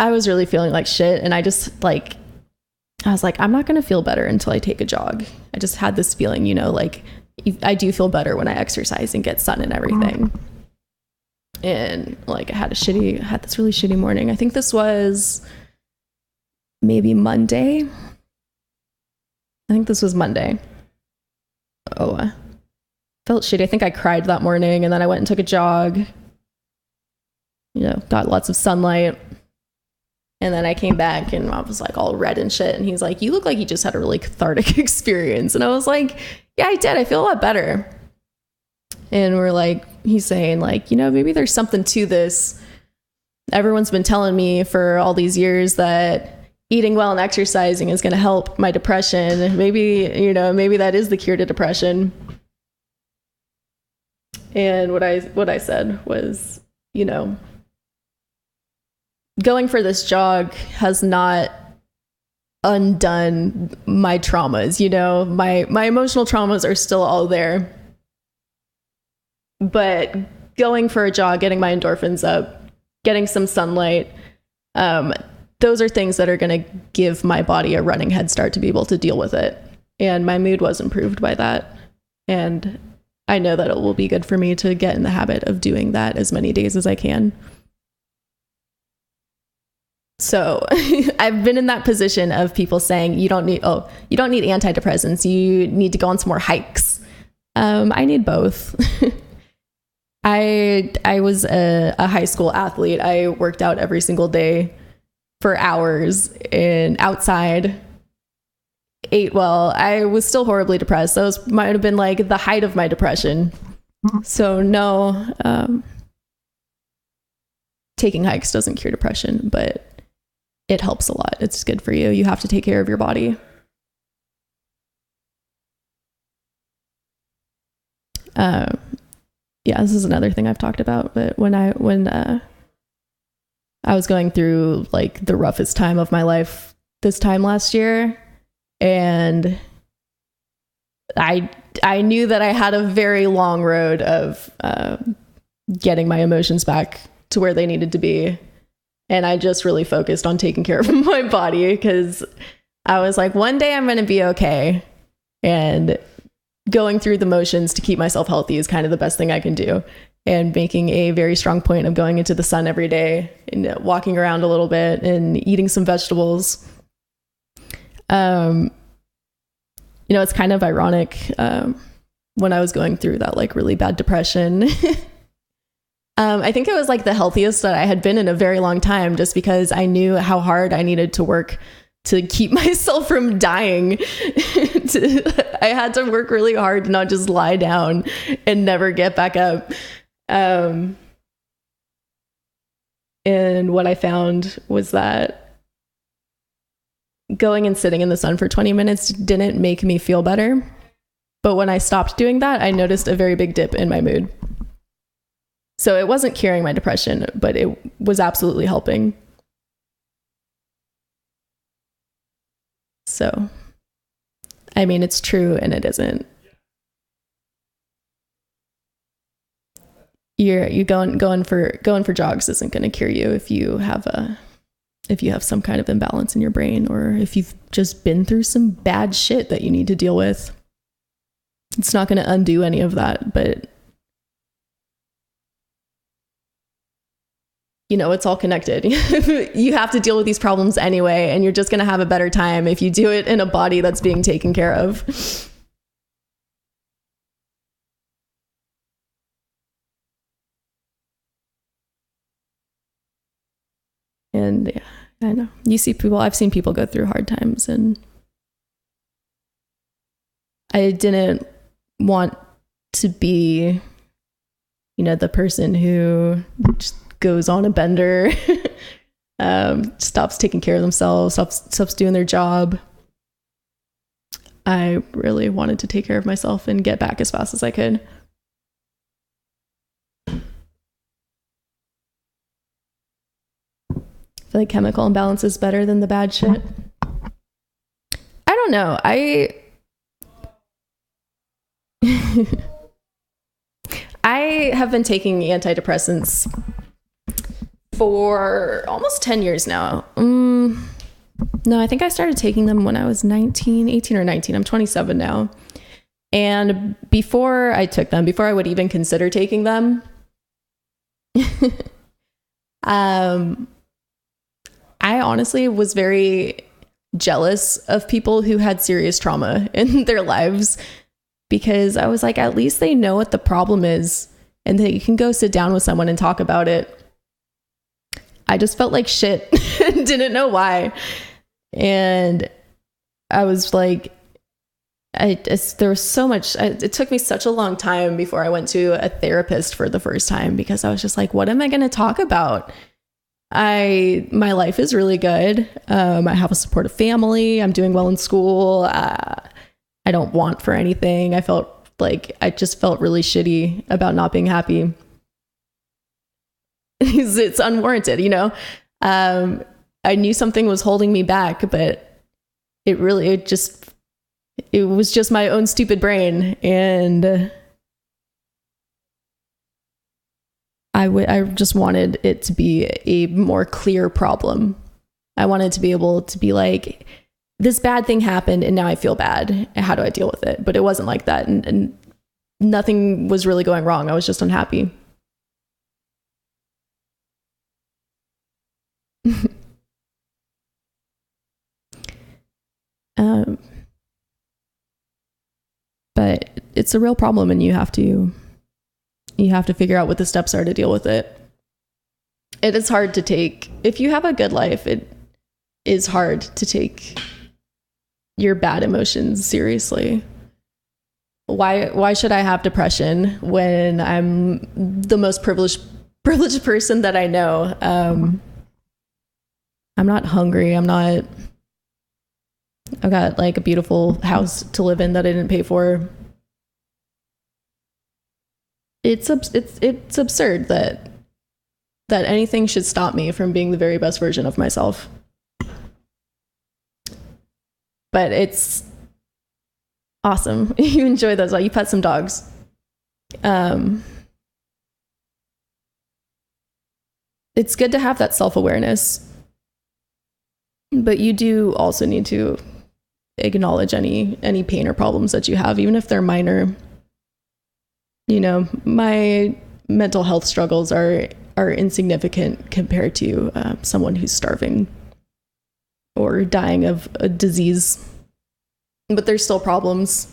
[SPEAKER 1] I was really feeling like shit, and I was like, I'm not going to feel better until I take a jog. I just had this feeling, you know, like I do feel better when I exercise and get sun and everything. And like I had this really shitty morning. I think this was maybe Monday. I think this was Monday. Oh, felt shitty. I think I cried that morning, and then I went and took a jog. You know, got lots of sunlight. And then I came back and I was like all red and shit. And he's like, you look like you just had a really cathartic experience. And I was like, yeah, I did. I feel a lot better. And he's saying like, you know, maybe there's something to this. Everyone's been telling me for all these years that eating well and exercising is going to help my depression. Maybe that is the cure to depression. And what I said was, you know, going for this jog has not undone my traumas. You know, my emotional traumas are still all there. But going for a jog, getting my endorphins up, getting some sunlight, those are things that are going to give my body a running head start to be able to deal with it. And my mood was improved by that. And I know that it will be good for me to get in the habit of doing that as many days as I can. So I've been in that position of people saying, you don't need antidepressants. You need to go on some more hikes. I need both. I was a high school athlete. I worked out every single day for hours and outside, ate well. I was still horribly depressed. Those might have been like the height of my depression. So no, taking hikes doesn't cure depression, but it helps a lot. It's good for you. You have to take care of your body. Yeah, this is another thing I've talked about, but when I was going through like the roughest time of my life this time last year, and I knew that I had a very long road of getting my emotions back to where they needed to be. And I just really focused on taking care of my body, because I was like, one day I'm going to be okay. And going through the motions to keep myself healthy is kind of the best thing I can do. And making a very strong point of going into the sun every day and walking around a little bit and eating some vegetables. You know, it's kind of ironic. When I was going through that like really bad depression, I think it was like the healthiest that I had been in a very long time, just because I knew how hard I needed to work to keep myself from dying. I had to work really hard to not just lie down and never get back up. And what I found was that going and sitting in the sun for 20 minutes didn't make me feel better. But when I stopped doing that, I noticed a very big dip in my mood. So it wasn't curing my depression, but it was absolutely helping. So, I mean, it's true and it isn't. You going for jogs isn't going to cure you if you have some kind of imbalance in your brain, or if you've just been through some bad shit that you need to deal with. It's not going to undo any of that, but you know, it's all connected. You have to deal with these problems anyway, and you're just going to have a better time if you do it in a body that's being taken care of. And yeah, I know. I've seen people go through hard times, and I didn't want to be, you know, the person who just goes on a bender, stops taking care of themselves, stops doing their job. I really wanted to take care of myself and get back as fast as I could. I feel like chemical imbalance is better than the bad shit. I don't know. I have been taking antidepressants for almost 10 years now. No, I think I started taking them when I was 18 or 19. I'm 27 now. And before I took them, before I would even consider taking them, I honestly was very jealous of people who had serious trauma in their lives, because I was like, at least they know what the problem is and that you can go sit down with someone and talk about it. I just felt like shit and didn't know why. And I was like, there was so much, it took me such a long time before I went to a therapist for the first time, because I was just like, what am I going to talk about? My life is really good. I have a supportive family. I'm doing well in school. I don't want for anything. I just felt really shitty about not being happy. It's unwarranted, you know? I knew something was holding me back, but it was just my own stupid brain. And I just wanted it to be a more clear problem. I wanted to be able to be like, this bad thing happened and now I feel bad. How do I deal with it? But it wasn't like that. And nothing was really going wrong. I was just unhappy. But it's a real problem, and you have to figure out what the steps are to deal with it. It is hard to take. If you have a good life, it is hard to take your bad emotions seriously. Why should I have depression when I'm the most privileged person that I know? I'm not hungry. I've got like a beautiful house to live in that I didn't pay for. it's absurd that anything should stop me from being the very best version of myself. But it's awesome. You enjoy those. You pet some dogs. It's good to have that self-awareness, but you do also need to acknowledge any pain or problems that you have, even if they're minor. You know, my mental health struggles are insignificant compared to someone who's starving or dying of a disease, but there's still problems.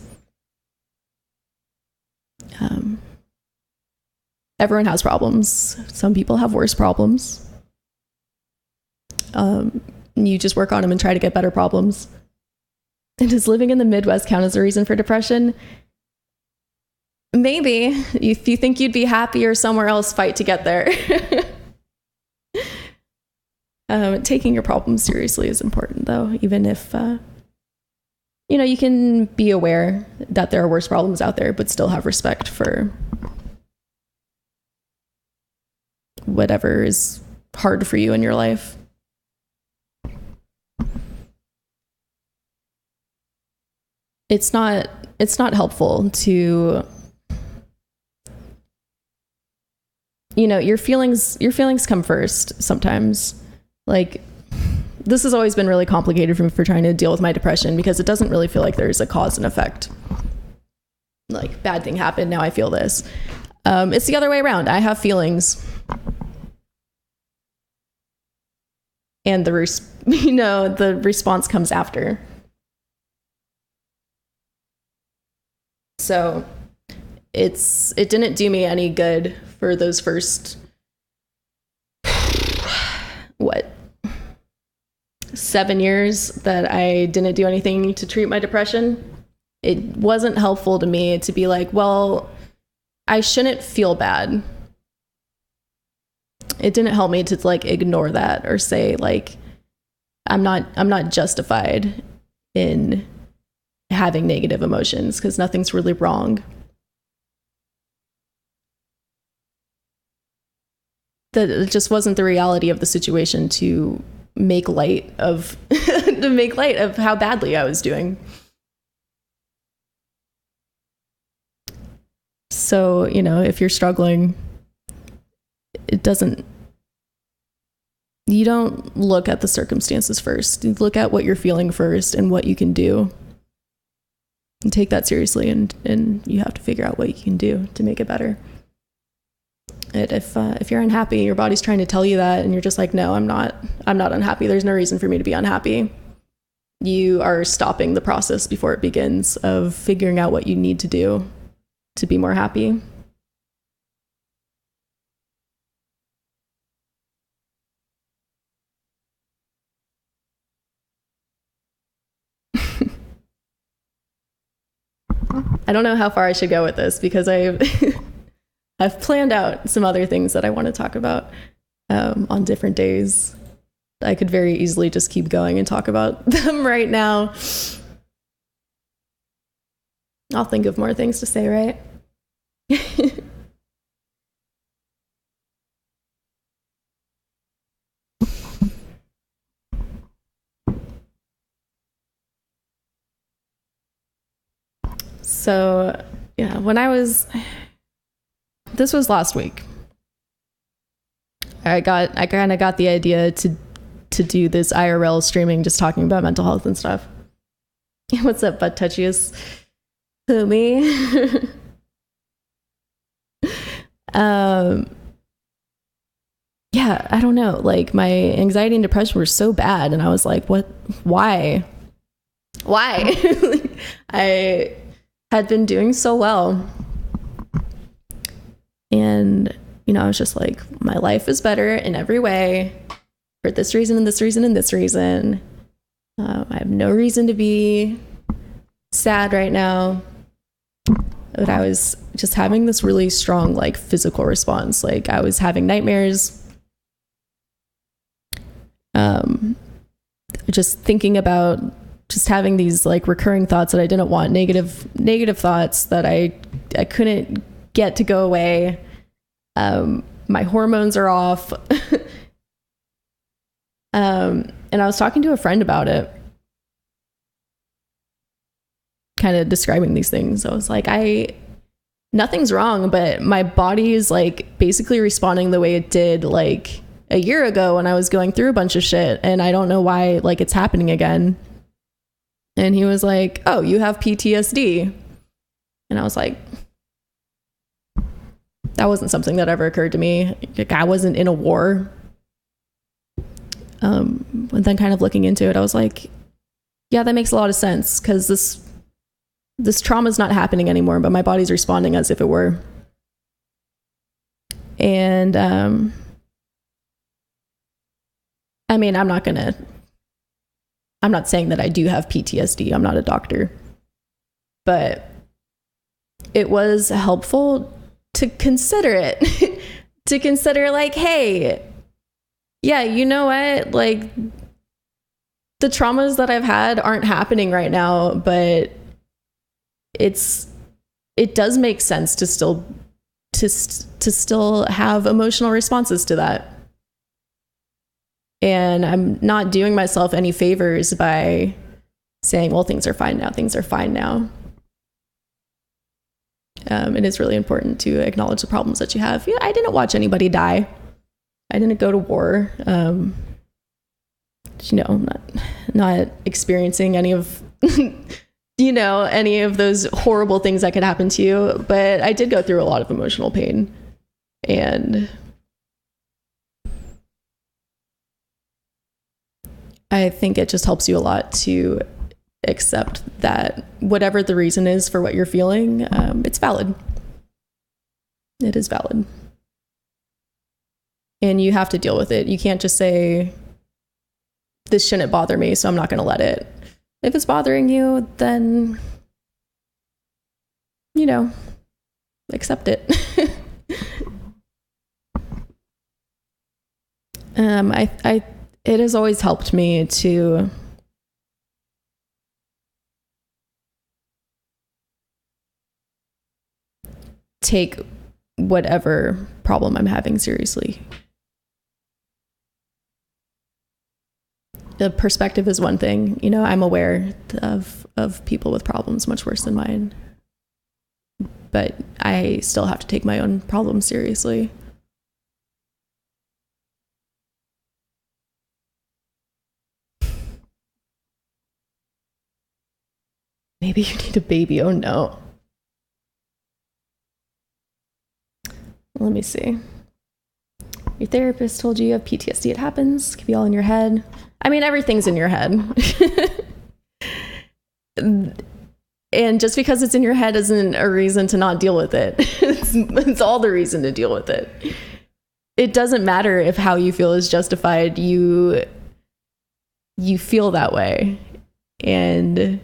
[SPEAKER 1] Everyone has problems. Some people have worse problems. You just work on them and try to get better problems. And does living in the Midwest count as a reason for depression? Maybe. If you think you'd be happier somewhere else, fight to get there. Taking your problems seriously is important, though, even if, you can be aware that there are worse problems out there, but still have respect for whatever is hard for you in your life. It's not helpful to, your feelings come first sometimes. Like, this has always been really complicated for trying to deal with my depression, because it doesn't really feel like there's a cause and effect. Like, bad thing happened, now I feel this. It's the other way around. I have feelings, and the response comes after. So it didn't do me any good for those first 7 years that I didn't do anything to treat my depression. It wasn't helpful to me to be like, well, I shouldn't feel bad. It didn't help me to ignore that or say I'm not justified in having negative emotions because nothing's really wrong. That it just wasn't the reality of the situation to make light of how badly I was doing. So, if you're struggling, you don't look at the circumstances first. You look at what you're feeling first and what you can do. And take that seriously, and you have to figure out what you can do to make it better. If you're unhappy, your body's trying to tell you that, and you're just like, no, I'm not unhappy. There's no reason for me to be unhappy. You are stopping the process before it begins of figuring out what you need to do to be more happy. I don't know how far I should go with this because I've planned out some other things that I want to talk about on different days. I could very easily just keep going and talk about them right now. I'll think of more things to say, right? So, yeah, this was last week. I kind of got the idea to do this IRL streaming, just talking about mental health and stuff. What's up, butt touchiest? Who, me? Yeah, I don't know. Like, my anxiety and depression were so bad, and I was like, what? Why? I had been doing so well. And, I was just like, my life is better in every way for this reason and this reason and this reason. I have no reason to be sad right now. But I was just having this really strong, physical response. Like, I was having nightmares. Just thinking about just having these recurring thoughts that I didn't want, negative thoughts that I couldn't get to go away. My hormones are off. And I was talking to a friend about it, kind of describing these things. I was like, nothing's wrong, but my body is like basically responding the way it did like a year ago when I was going through a bunch of shit, and I don't know why like it's happening again. And he was like, oh, you have PTSD. And I was like, that wasn't something that ever occurred to me. Like, I wasn't in a war. And then kind of looking into it, I was like, yeah, that makes a lot of sense, because this trauma is not happening anymore, but my body's responding as if it were. And I mean, I'm not saying that I do have PTSD. I'm not a doctor. But it was helpful to consider it. To consider like, hey, yeah, you know what? Like, the traumas that I've had aren't happening right now, but it does make sense to still have emotional responses to that. And I'm not doing myself any favors by saying, well, things are fine now. Things are fine now. It is really important to acknowledge the problems that you have. Yeah, I didn't watch anybody die. I didn't go to war. I'm not experiencing any of, any of those horrible things that could happen to you. But I did go through a lot of emotional pain. And I think it just helps you a lot to accept that whatever the reason is for what you're feeling, it's valid. It is valid. And you have to deal with it. You can't just say, this shouldn't bother me, so I'm not going to let it. If it's bothering you, then, accept it. It has always helped me to take whatever problem I'm having seriously. The perspective is one thing. I'm aware of people with problems much worse than mine, but I still have to take my own problems seriously. Maybe you need a baby. Oh no. Let me see. Your therapist told you have PTSD. It happens. It can be all in your head. I mean, everything's in your head. And just because it's in your head isn't a reason to not deal with it. It's all the reason to deal with it. It doesn't matter if how you feel is justified. You feel that way. And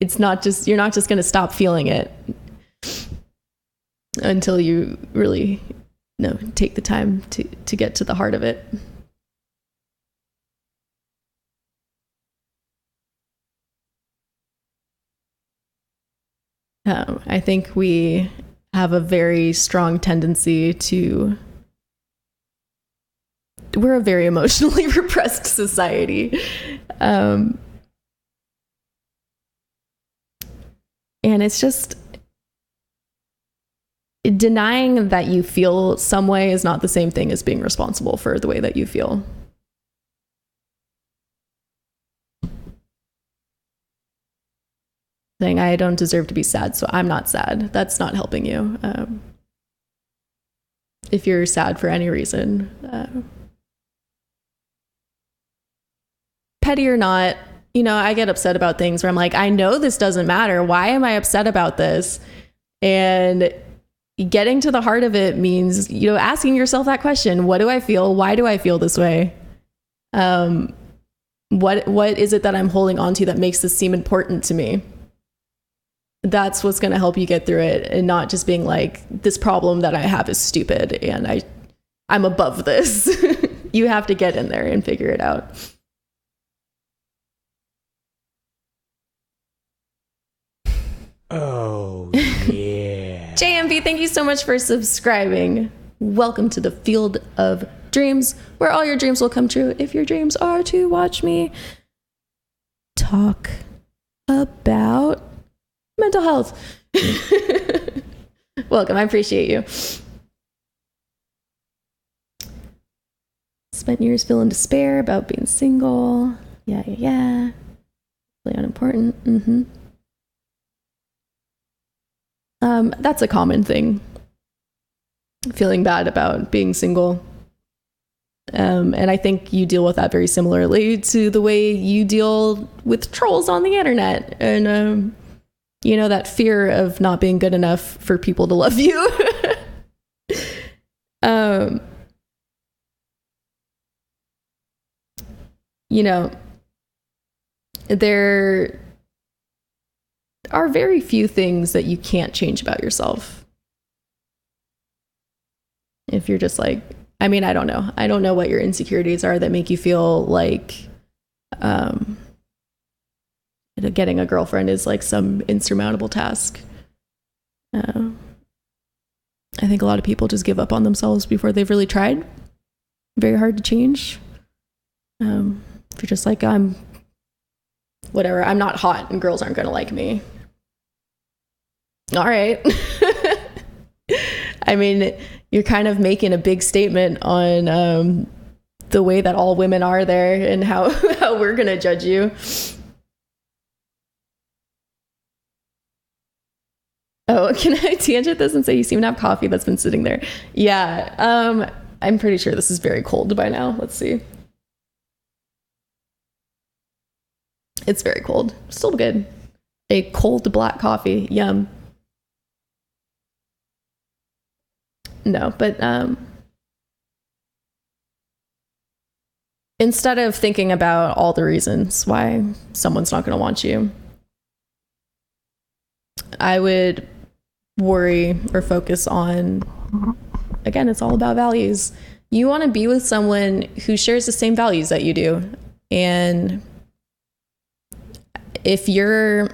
[SPEAKER 1] you're not just going to stop feeling it until you really take the time to get to the heart of it. I think we have a very strong tendency we're a very emotionally repressed society. And it's just, denying that you feel some way is not the same thing as being responsible for the way that you feel. Saying, I don't deserve to be sad, so I'm not sad. That's not helping you. If you're sad for any reason, petty or not, I get upset about things where I'm like, I know this doesn't matter. Why am I upset about this? And getting to the heart of it means, asking yourself that question. What do I feel? Why do I feel this way? What is it that I'm holding on to that makes this seem important to me? That's what's going to help you get through it, and not just being like, this problem that I have is stupid and I'm above this. You have to get in there and figure it out.
[SPEAKER 3] Oh, yeah.
[SPEAKER 1] JMV, thank you so much for subscribing. Welcome to the Field of Dreams, where all your dreams will come true if your dreams are to watch me talk about mental health. Welcome, I appreciate you. Spent years feeling despair about being single. Yeah. Really unimportant. That's a common thing. Feeling bad about being single. And I think you deal with that very similarly to the way you deal with trolls on the internet. And, that fear of not being good enough for people to love you. There are very few things that you can't change about yourself. If you're just like, I don't know. I don't know what your insecurities are that make you feel like getting a girlfriend is like some insurmountable task. I think a lot of people just give up on themselves before they've really tried. Very hard to change. If you're just like, I'm not hot and girls aren't going to like me. All right. You're kind of making a big statement on the way that all women are there and how we're going to judge you. Oh, can I tangent this and say you seem to have coffee that's been sitting there? Yeah. I'm pretty sure this is very cold by now. Let's see. It's very cold. Still good. A cold black coffee. Yum. No, but instead of thinking about all the reasons why someone's not going to want you, I would worry or focus on, again, it's all about values. You want to be with someone who shares the same values that you do. And if you're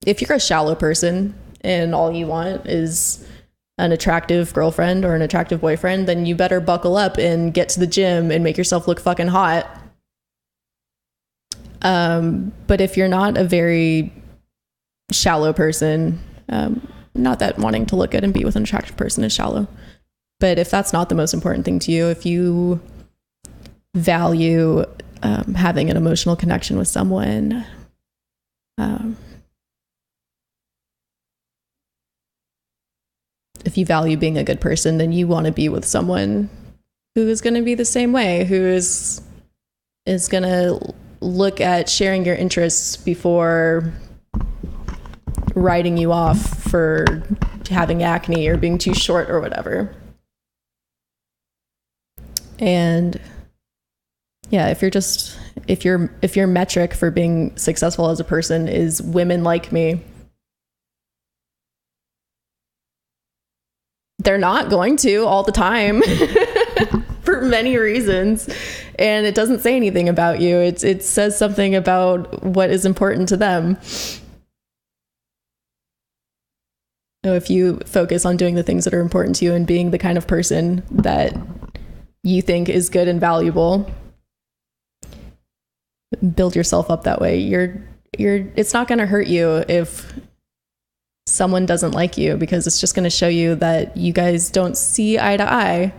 [SPEAKER 1] a shallow person and all you want is an attractive girlfriend or an attractive boyfriend, then you better buckle up and get to the gym and make yourself look fucking hot. But if you're not a very shallow person, not that wanting to look good and be with an attractive person is shallow, but if that's not the most important thing to you, if you value having an emotional connection with someone, if you value being a good person, then you want to be with someone who is going to be the same way, who is going to look at sharing your interests before writing you off for having acne or being too short or whatever. And yeah, if your metric for being successful as a person is women like me, they're not going to all the time for many reasons. And it doesn't say anything about you. It says something about what is important to them. So if you focus on doing the things that are important to you and being the kind of person that you think is good and valuable, build yourself up that way. It's not going to hurt you if someone doesn't like you, because it's just going to show you that you guys don't see eye to eye.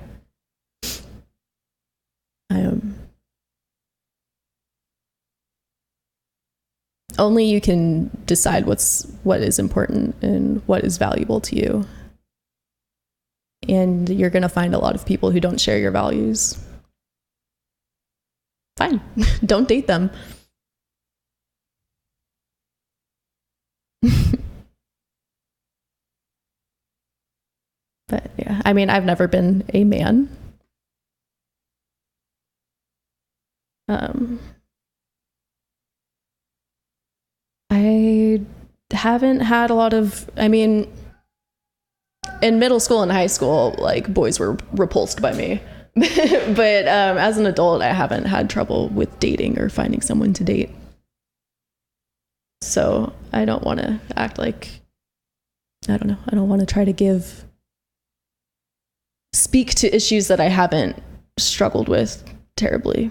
[SPEAKER 1] Only you can decide what is important and what is valuable to you. And you're going to find a lot of people who don't share your values. Fine. Don't date them. But yeah, I've never been a man. I haven't had a lot of, in middle school and high school, like, boys were repulsed by me. But as an adult, I haven't had trouble with dating or finding someone to date. So I don't want to act like I don't know. I don't want to try to speak to issues that I haven't struggled with terribly.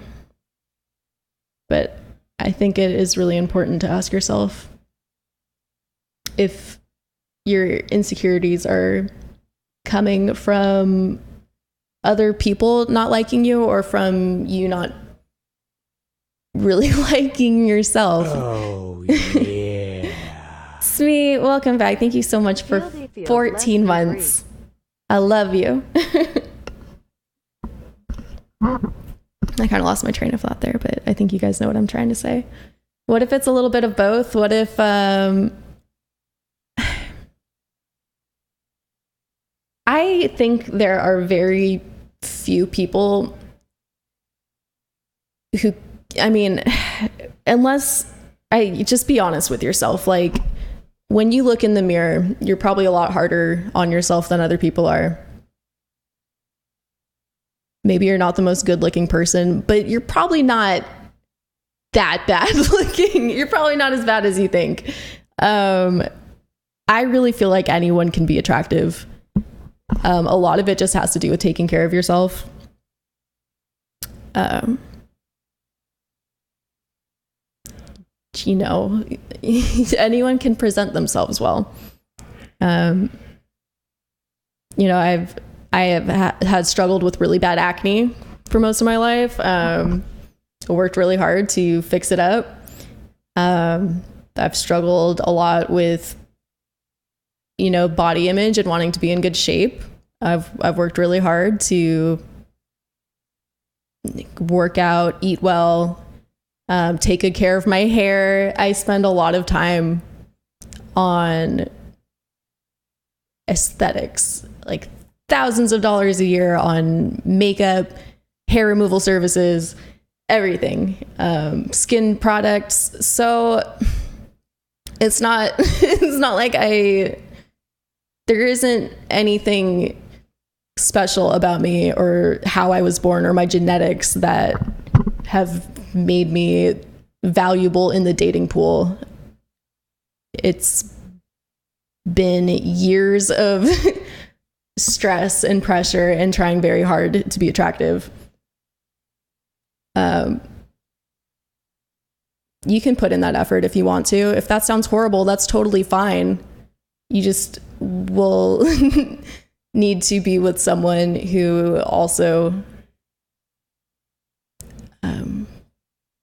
[SPEAKER 1] But I think it is really important to ask yourself if your insecurities are coming from other people not liking you or from you not really liking yourself.
[SPEAKER 3] Oh, yeah.
[SPEAKER 1] Smee, welcome back. Thank you so much for
[SPEAKER 2] Fieldy
[SPEAKER 1] 14 months. I love you. I kind of lost my train of thought there, but I think you guys know what I'm trying to say. What if it's a little bit of both? What if I think there are very few people who, I mean, unless just be honest with yourself. Like, when you look in the mirror, you're probably a lot harder on yourself than other people are. Maybe you're not the most good looking person, but you're probably not that bad looking. You're probably not as bad as you think. I really feel like anyone can be attractive. A lot of it just has to do with taking care of yourself. You know, anyone can present themselves well. You know, I have had struggled with really bad acne for most of my life. I worked really hard to fix it up. I've struggled a lot with, you know, body image and wanting to be in good shape. I've worked really hard to work out, eat well, take good care of my hair. I spend a lot of time on aesthetics, like thousands of dollars a year on makeup, hair removal services, everything, skin products. So it's not like there isn't anything special about me or how I was born or my genetics that have made me valuable in the dating pool. It's been years of stress and pressure and trying very hard to be attractive. You can put in that effort if you want to. If that sounds horrible, that's totally fine. You just will need to be with someone who also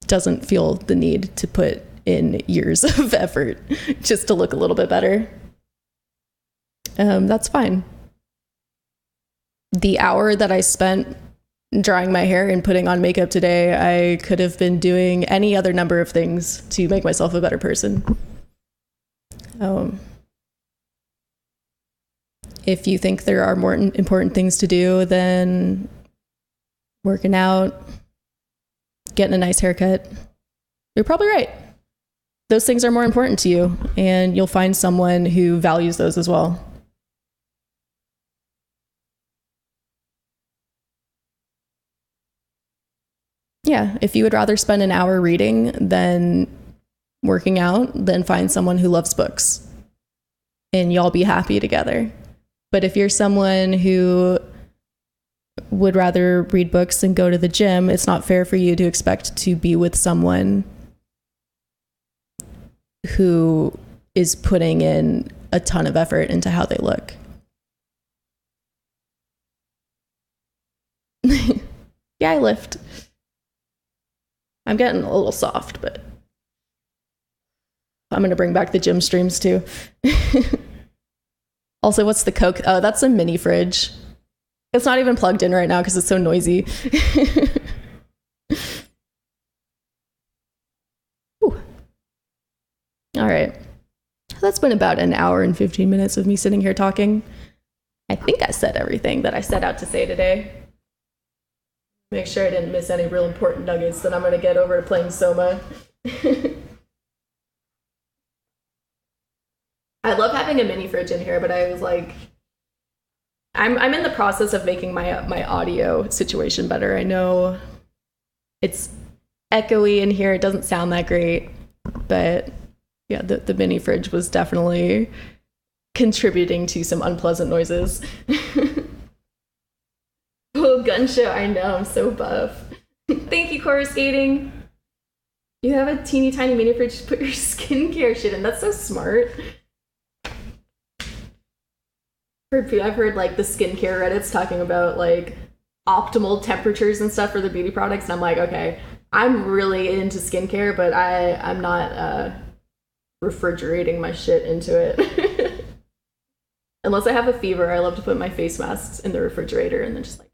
[SPEAKER 1] doesn't feel the need to put in years of effort just to look a little bit better. That's fine. The hour that I spent drying my hair and putting on makeup today, I could have been doing any other number of things to make myself a better person. If you think there are more important things to do than working out, getting a nice haircut, you're probably right. Those things are more important to you, and you'll find someone who values those as well. Yeah, if you would rather spend an hour reading than working out, then find someone who loves books, and y'all be happy together. But if you're someone who would rather read books than go to the gym, it's not fair for you to expect to be with someone who is putting in a ton of effort into how they look. Yeah, I lift. I'm getting a little soft, but I'm going to bring back the gym streams too. Also, what's the Coke? Oh, that's a mini fridge. It's not even plugged in right now because it's so noisy. All right. That's been about an hour and 15 minutes of me sitting here talking. I think I said everything that I set out to say today. Make sure I didn't miss any real important nuggets that I'm going to get over to playing Soma. I love having a mini fridge in here, but I was like, I'm in the process of making my audio situation better. I know it's echoey in here. It doesn't sound that great, but yeah, the mini fridge was definitely contributing to some unpleasant noises. Oh, gun show, I know, I'm so buff. Thank you, Core Skating. You have a teeny tiny mini fridge to put your skincare shit in. That's so smart. I've heard like the skincare Reddits talking about like optimal temperatures and stuff for the beauty products, and I'm like, okay, I'm really into skincare, but I'm not refrigerating my shit into it. Unless I have a fever, I love to put my face masks in the refrigerator and then just like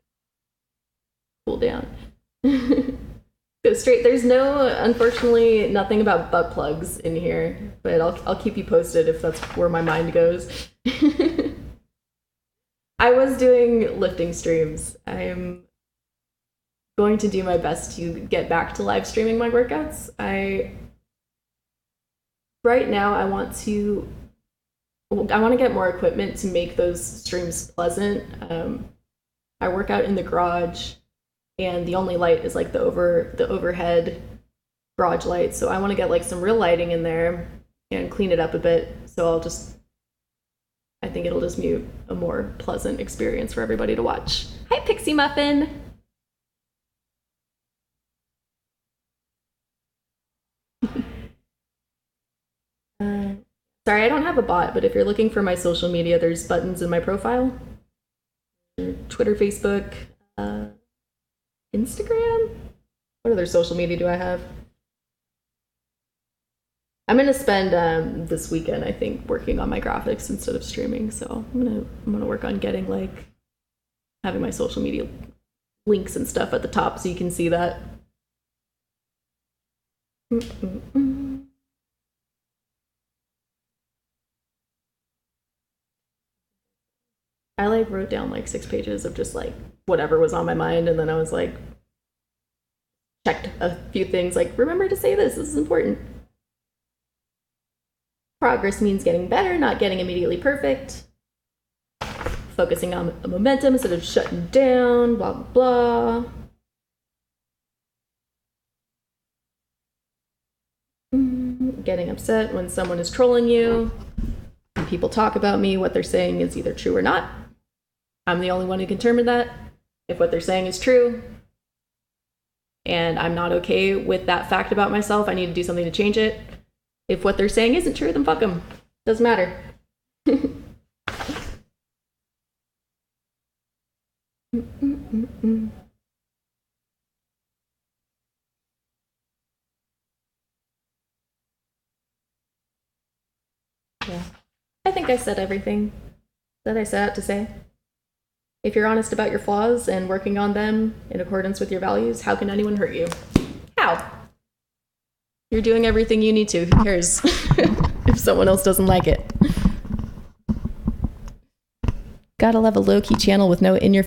[SPEAKER 1] cool down. Go straight. There's unfortunately, nothing about butt plugs in here, but I'll keep you posted if that's where my mind goes. I was doing lifting streams. I'm going to do my best to get back to live streaming my workouts. Right now I want to get more equipment to make those streams pleasant. I work out in the garage, and the only light is like the overhead garage light. So I want to get like some real lighting in there and clean it up a bit. So I think it'll just be a more pleasant experience for everybody to watch. Hi, Pixie Muffin. Sorry, I don't have a bot, but if you're looking for my social media, there's buttons in my profile. Twitter, Facebook, Instagram? What other social media do I have? I'm gonna spend this weekend, I think, working on my graphics instead of streaming. So I'm gonna work on getting like having my social media links and stuff at the top so you can see that. I like wrote down like 6 pages of just like whatever was on my mind, and then I was like checked a few things like remember to say this is important. Progress means getting better, not getting immediately perfect. Focusing on the momentum instead of shutting down, blah, blah, blah. Getting upset when someone is trolling you. When people talk about me, what they're saying is either true or not. I'm the only one who can determine that. If what they're saying is true, and I'm not okay with that fact about myself, I need to do something to change it. If what they're saying isn't true, then fuck them. Doesn't matter. Yeah. I think I said everything that I set out to say. If you're honest about your flaws and working on them in accordance with your values, how can anyone hurt you? How? You're doing everything you need to. Who cares if someone else doesn't like it? Gotta love a low-key channel with no in-your